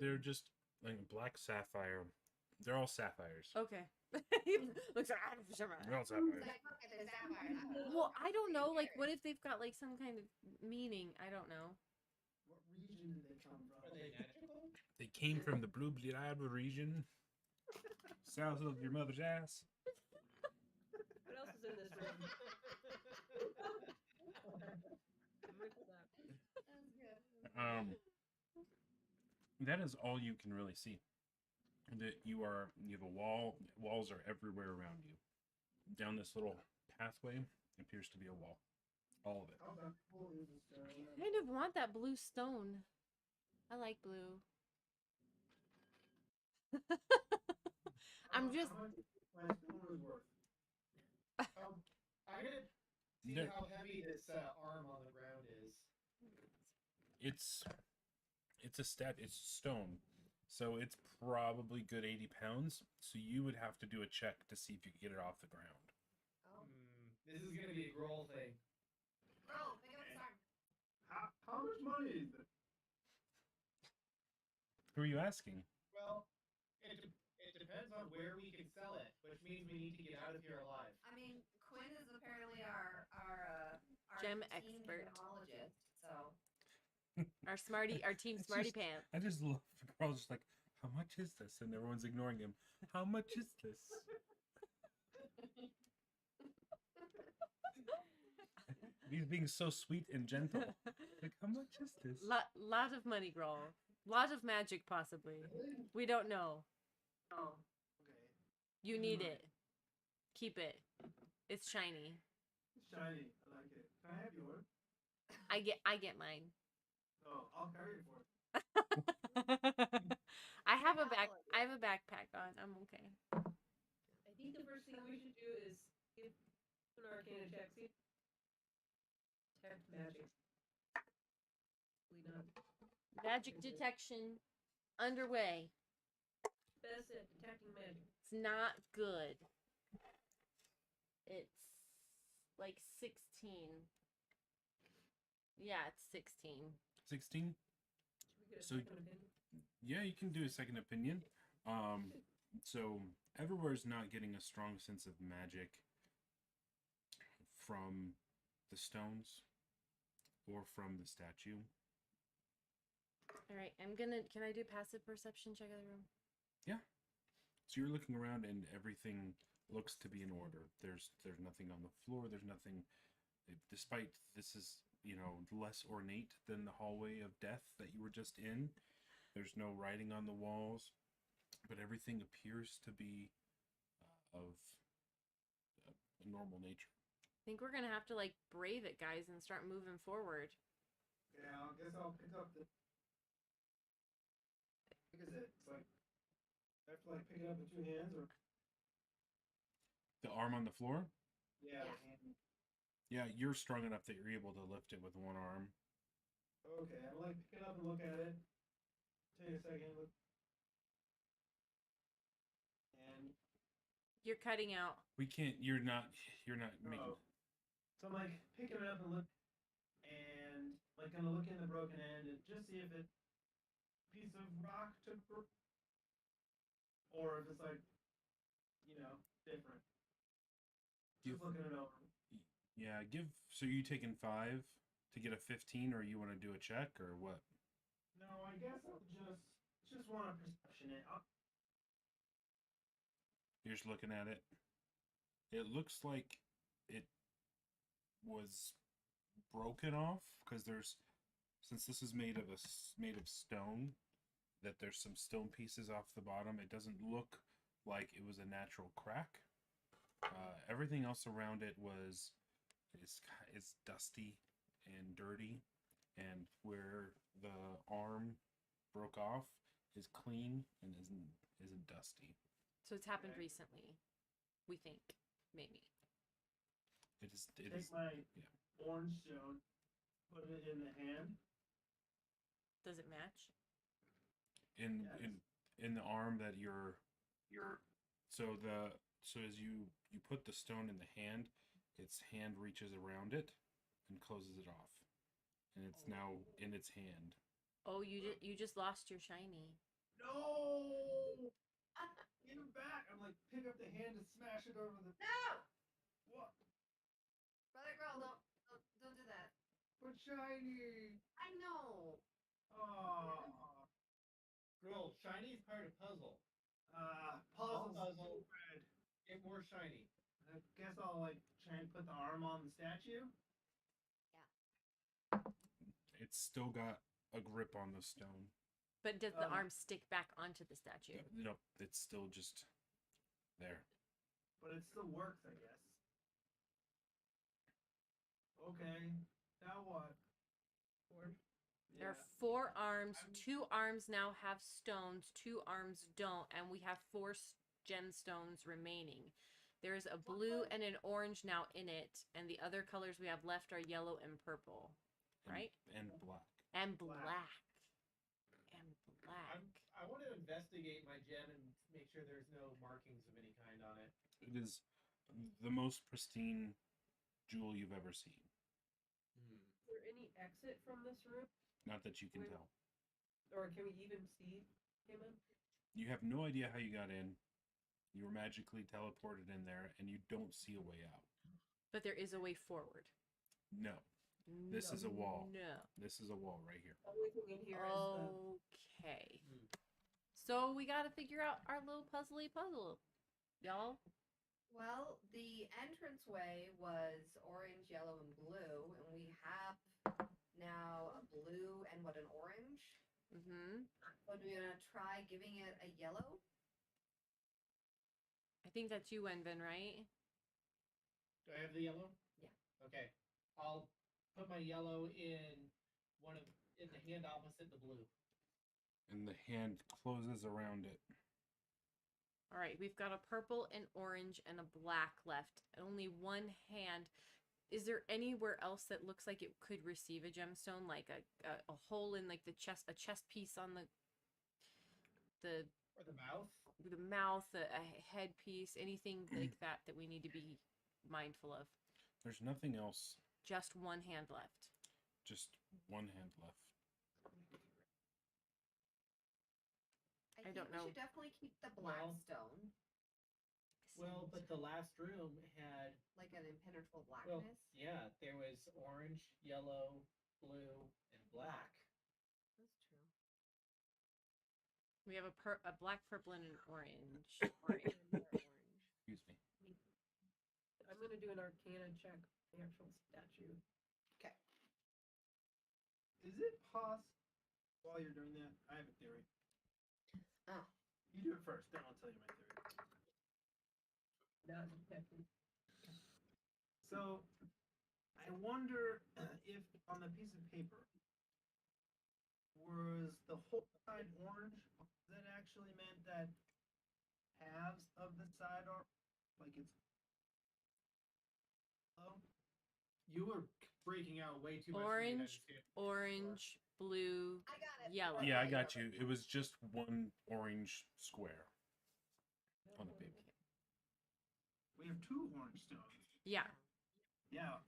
They're just like black sapphire. They're all sapphires. Okay. He looks like They're all It's sapphires. like, look at the sapphire. well, I don't know. Like, what if they've got like some kind of meaning? I don't know. What region did they come Are from? they magical? They came from the Blue Blood region, south of your mother's ass. What else is in this room? Mix that. That's good. That is all you can really see. That you have a wall. Walls are everywhere around you. Down this little pathway appears to be a wall. All of it. How cool is this? I kind of want that blue stone. I like blue. I'm just. How much is my stone is worth? I'm gonna see No. how heavy this arm on the ground is. It's it's stone, so it's probably good 80 pounds. So you would have to do a check to see if you can get it off the ground. Oh. This is gonna be a Grohl thing. Bro, pick up his arm. How much money is it? Who are you asking? Well, it depends on where we can sell it, which means we need to get out of here alive. I mean, Quinn is apparently our Gem team expert. gemologist, so Our team It's smarty just- pants. I just love the girls just like, how much is this? And everyone's ignoring him. How much is this? He's being so sweet and gentle. Like, how much is this? Lot of money, Grohl. Lot of magic, possibly. We don't know. Oh. Okay. You need it. Keep it. It's shiny. It's shiny. I like it. Can I have yours? I get mine. Oh, I'll carry it for you. I have a backpack on. I'm okay. I think the first thing we should do is give an arcana check. See? Detect magic. We not Magic detection underway. best at detecting magic. It's not good. It's like 16. Yeah, it's 16. 16? Should we get a So- second opinion? Yeah, you can do a second opinion. So everywhere's not getting a strong sense of magic from the stones or from the statue. All right, can I do passive perception check of the room? So you're looking around and everything looks to be in order. There's nothing on the floor. There's nothing, despite this is, less ornate than the hallway of death that you were just in. There's no writing on the walls, but everything appears to be of a normal nature. I think we're gonna have to like brave it, guys, and start moving forward. Yeah, I guess I'll pick up the. What is it? It's like I have to like pick it up with two hands, or The arm on the floor? yeah. Yeah. Hand. Yeah, you're strong enough that you're able to lift it with one arm. Okay, I'll like pick it up and look at it. Take a second, look. And You're cutting out. We can't. You're not making. oh. So I'm like picking it up and look, and like gonna look in the broken end and just see if it's a piece of rock or if it's like, different. Just looking it over. Yeah, so you taking 5 to get a 15, or you want to do a check, or what? No, I guess I'll just want to perception it. You're just looking at it. It looks like it was broken off because since this is made of stone, that there's some stone pieces off the bottom. It doesn't look like it was a natural crack. Everything else around it is dusty and dirty, and where the arm broke off is clean and isn't dusty. So it's happened Okay. recently. We think, maybe. It is. Take my orange stone, put it in the hand. Does it match? in Yes. in the arm that you're so as you put the stone in the hand, its hand reaches around it and closes it off, and it's now in its hand. Oh, you just lost your shiny. No! Get him back! I'm like, pick up the hand and smash it over the. no, What? brother girl, don't do that. But shiny! I know. Oh. Grohl, shiny is part of puzzle. Puzzle's Puzzle. red. Get more shiny. I guess I'll like try and put the arm on the statue. It's still got a grip on the stone. But does the arm stick back onto the statue? Nope, it's still just there. But it still works, I guess. Okay. Now what? Or There are 4 arms. 2 arms now have stones. 2 arms don't, and we have 4 gemstones remaining. There is a blue and an orange now in it, and the other colors we have left are yellow and purple, right? And black. And black. And black. I want to investigate my gem and make sure there's no markings of any kind on it. It is the most pristine jewel you've ever seen. Is there any exit from this room? Not that you can Wait. tell. Or can we even see him in? You have no idea how you got in. You were magically teleported in there, and you don't see a way out. But there is a way forward. No. This is a wall. No. This is a wall right here. The only thing in here is Okay. So we got to figure out our little puzzly puzzle, y'all. Well, the entranceway was orange, yellow, and blue, and we have now a blue and an orange. Mm-hmm. So do we gonna try giving it a yellow? I think that's you, Wenvin, right? Do I have the yellow? Yeah. Okay. I'll put my yellow in the hand opposite the blue. And the hand closes around it. All right, we've got a purple, an orange, and a black left. Only one hand. Is there anywhere else that looks like it could receive a gemstone, like a hole in like the chest, a chest piece on the Or the mouth? a headpiece, anything like that that we need to be mindful of? There's nothing else. Just one hand left. Just one hand left. I don't think we know. should definitely keep the black Well- stone, Well, but the last room had like an impenetrable well, blackness. yeah, there was orange, yellow, blue, and black. That's true. We have a black, purple, and an orange. Orange. Excuse me. I'm gonna do an Arcana check. The actual statue. Okay. Is it possible? While you're doing that, I have a theory. Oh. You do it first, then I'll tell you my theory. Not detected. So, I wonder if on the piece of paper was the whole side orange. That actually meant that halves of the side are like it's. Oh, You were breaking out way too much. for me to Orange, understand. orange, blue, I got it. yellow. Yeah, I got you. It was just one orange square on the paper. we have 2 orange stones. Yeah, Yeah,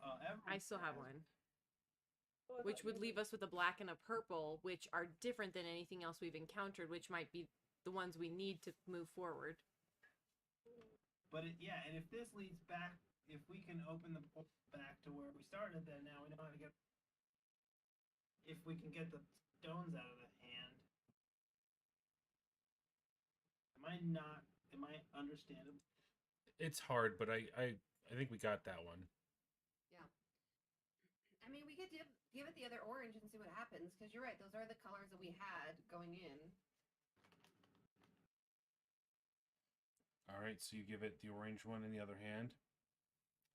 I still have one. Oh, I Which thought would you leave us with a black and a purple, which are different than anything else we've encountered, which might be the ones we need to move forward. But yeah, and if this leads back, if we can open the portal back to where we started, then now we know how to get. If we can get the stones out of the hand. Am I understandable? It's hard, but I think we got that one. I mean, we could give it the other orange and see what happens, because you're right, those are the colors that we had going in. All right, so you give it the orange one in the other hand,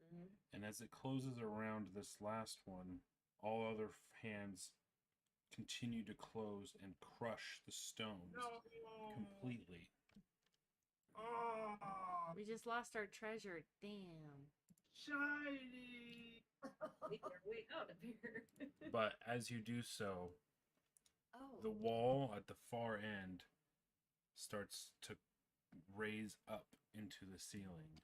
Mm-hmm. and as it closes around this last one, all other hands continue to close and crush the stones completely. Oh, We just lost our treasure. Damn. shiny! make our way out of here. But as you do so, Oh. the wall at the far end starts to raise up into the ceiling,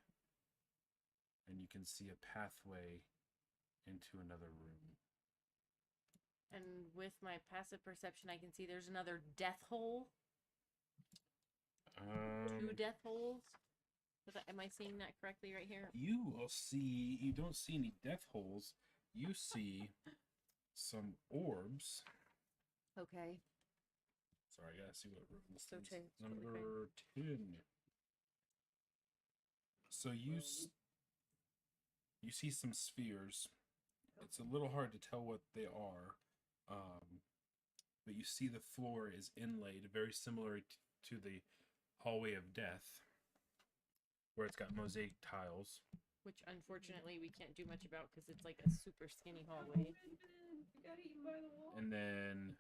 and you can see a pathway into another room. And with my passive perception, I can see there's another death hole. 2 death holes. Am I seeing that correctly right here? You don't see any death holes. You see some orbs. Okay. Sorry, I gotta see what room this So is. totally fine. Number 10. So you see some spheres. It's a little hard to tell what they are, but you see the floor is inlaid, very similar to the hallway of death, where it's got mosaic tiles. Which unfortunately we can't do much about because it's like a super skinny hallway. You got eaten by the wall. And then,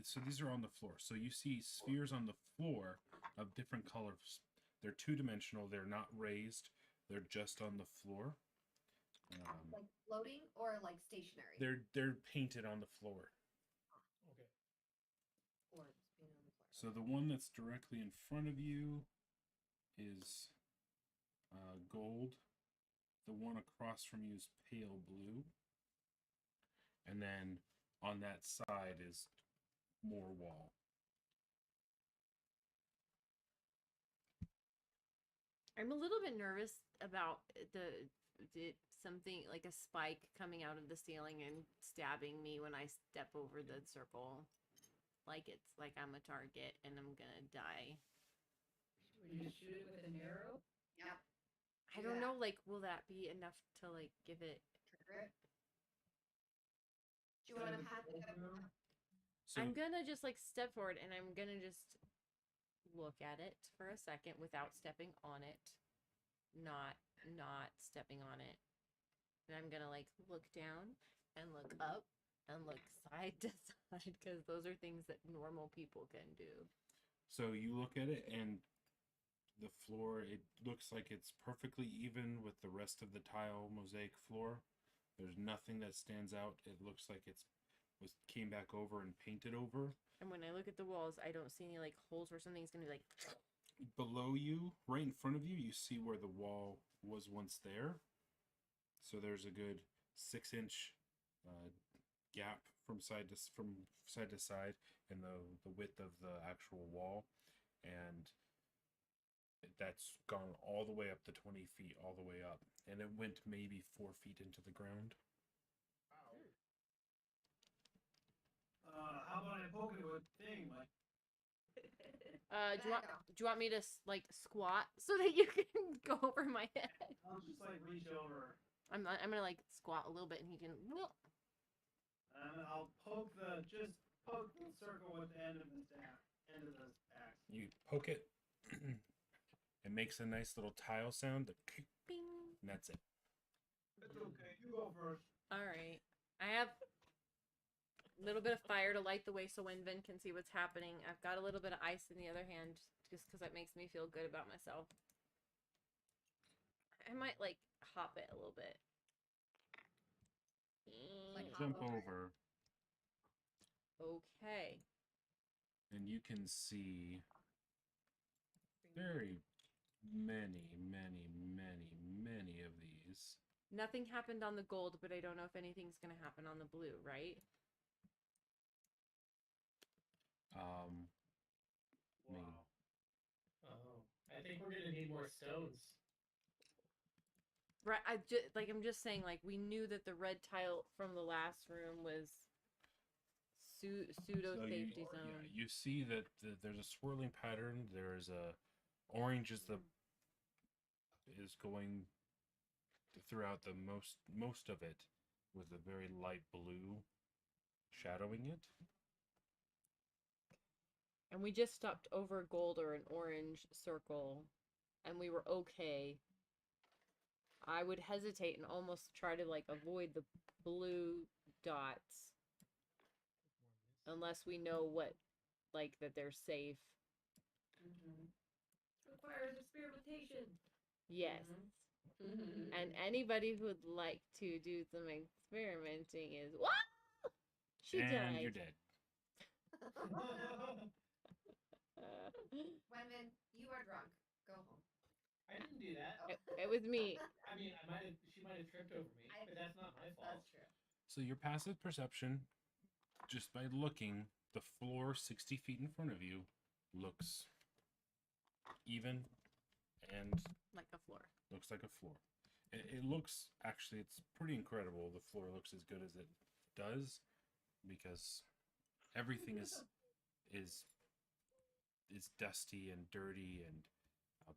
so these are on the floor. So you see spheres on the floor of different colors. They're two-dimensional. They're not raised. They're just on the floor. Like floating or like stationary? They're painted on the floor. Okay. Orbs being on the floor. So the one that's directly in front of you is gold. The one across from you is pale blue. And then on that side is more wall. I'm a little bit nervous about something like a spike coming out of the ceiling and stabbing me when I step over the circle. Like it's like I'm a target and I'm gonna die. Would you shoot it with an arrow? Yeah. I don't know, like, will that be enough to like give it? Trigger it. Do you want to have So I'm gonna just like step forward and I'm gonna just look at it for a second without stepping on it, not stepping on it, and I'm gonna like look down and look up and look side to side because those are things that normal people can do. So you look at it and the floor, it looks like it's perfectly even with the rest of the tile mosaic floor. There's nothing that stands out. It looks like came back over and painted over. And when I look at the walls, I don't see any like holes where something's gonna be like. Below you, right in front of you, you see where the wall was once there. So there's a good 6-inch gap from side to side in the width of the actual wall, and that's gone all the way up to 20 feet, all the way up, and it went maybe 4 feet into the ground. How about I poke it with a thing like? Do you want me to like squat so that you can go over my head? I'll just like reach over I'm gonna like squat a little bit and he can. and I'll poke the circle with the end of the axe. You poke it, it makes a nice little tile sound, Bing. and that's it. It's okay. You go first. All right. I have a little bit of fire to light the way so when Vin can see what's happening. I've got a little bit of ice in the other hand just because that makes me feel good about myself. I might like hop it a little bit. Like Jump over, Okay. and you can see very many of these. Nothing happened on the gold, but I don't know if anything's gonna happen on the blue, right? Maybe. Oh, I think we're gonna need more stones. Right. I'm just saying, like, we knew that the red tile from the last room was pseudo So safety yeah, zone. you see that there's a swirling pattern. There's a orange is going throughout the most of it, with a very light blue shadowing it. And we just stopped over gold or an orange circle, and we were okay. I would hesitate and almost try to like avoid the blue dots unless we know what, like, that they're safe. Requires experimentation. Yes. And anybody who would like to do some experimenting is what? She and died. you're dead. Wenman, you are drunk. Go home. I didn't do that. It was me. I mean, she might have tripped over me, but that's not my fault. That's true. So your passive perception, just by looking, the floor 60 feet in front of you looks even and Like a floor. looks like a floor. It looks, actually, it's pretty incredible. The floor looks as good as it does because everything is dusty and dirty, and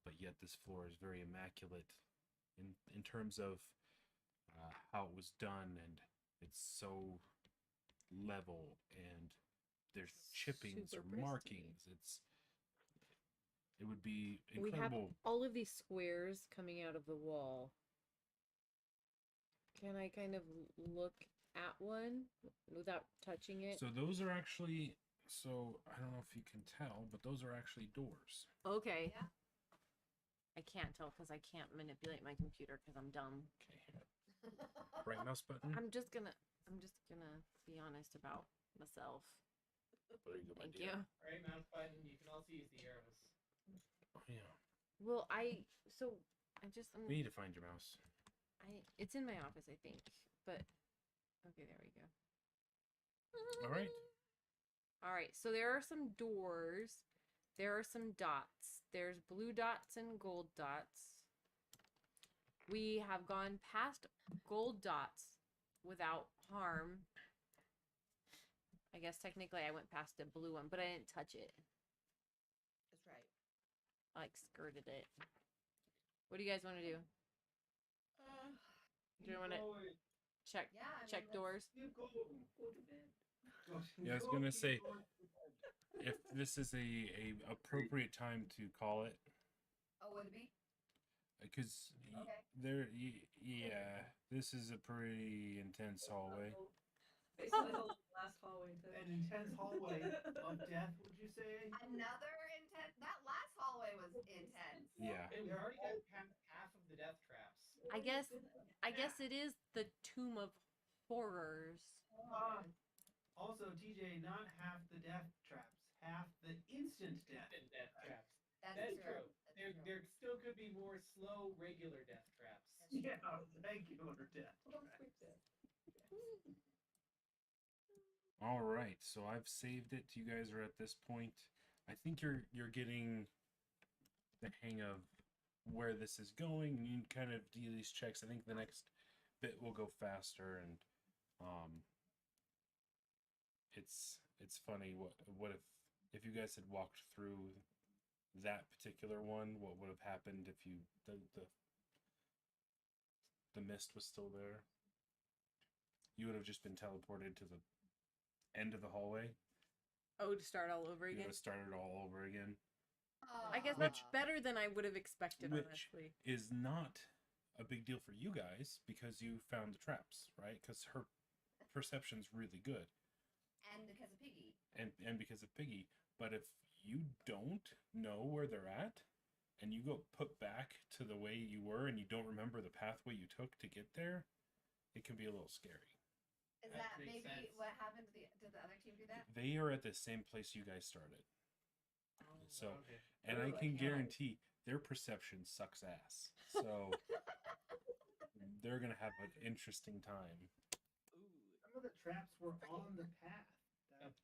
but yet this floor is very immaculate in terms of how it was done, and it's so level, and there's chippings Super or pristine. markings. It would be We have incredible. all of these squares coming out of the wall. Can I kind of look at one without touching it? So those are actually, so I don't know if you can tell, but those are actually doors. Okay. Yeah. I can't tell because I can't manipulate my computer because I'm dumb. Okay. Right mouse button. I'm just gonna be honest about myself. There you go, my Thank dear. you. Right mouse button. You can also use the arrows. Oh, yeah. Well, I We need to find your mouse. it's in my office, I think. But okay, there we go. All right. All right. So there are some doors. There are some dots. There's blue dots and gold dots. We have gone past gold dots without harm. I guess technically I went past a blue one, but I didn't touch it. That's right. I like skirted it. What do you guys want to do? Do you want to check Yeah, I mean, check let's- doors? You go to bed. Yeah, I was gonna say, if this is a appropriate time to call it, Oh, would it be? because Okay. yeah, this is a pretty intense hallway. Basically the last hallway too. An intense hallway of death, would you say? Another intense. That last hallway was intense. Yeah. Hey, we already got half of the death traps. I guess it is the Tomb of Horrors. Also, TJ, not half the death traps, half the instant death traps. That's true. There still could be more slow, regular death traps. Yeah, regular death. All right, so I've saved it. You guys are at this point. I think you're getting the hang of where this is going. You can kind of do these checks. I think the next bit will go faster, and it's funny what if you guys had walked through that particular one, what would have happened if you the mist was still there? You would have just been teleported to the end of the hallway. Oh, to start all over You again. would have started all over again. I guess that's better than I would have expected, Which honestly. is not a big deal for you guys because you found the traps, right? Because her perception's really good. And because of Piggy. And because of Piggy. But if you don't know where they're at and you go put back to the way you were and you don't remember the pathway you took to get there, it can be a little scary. Is That that makes maybe sense. what happened to did the other team do that? They are at the same place you guys started. So, Okay. and I can guarantee their perception sucks ass. So they're going to have an interesting time. Ooh, some of the traps were on the path.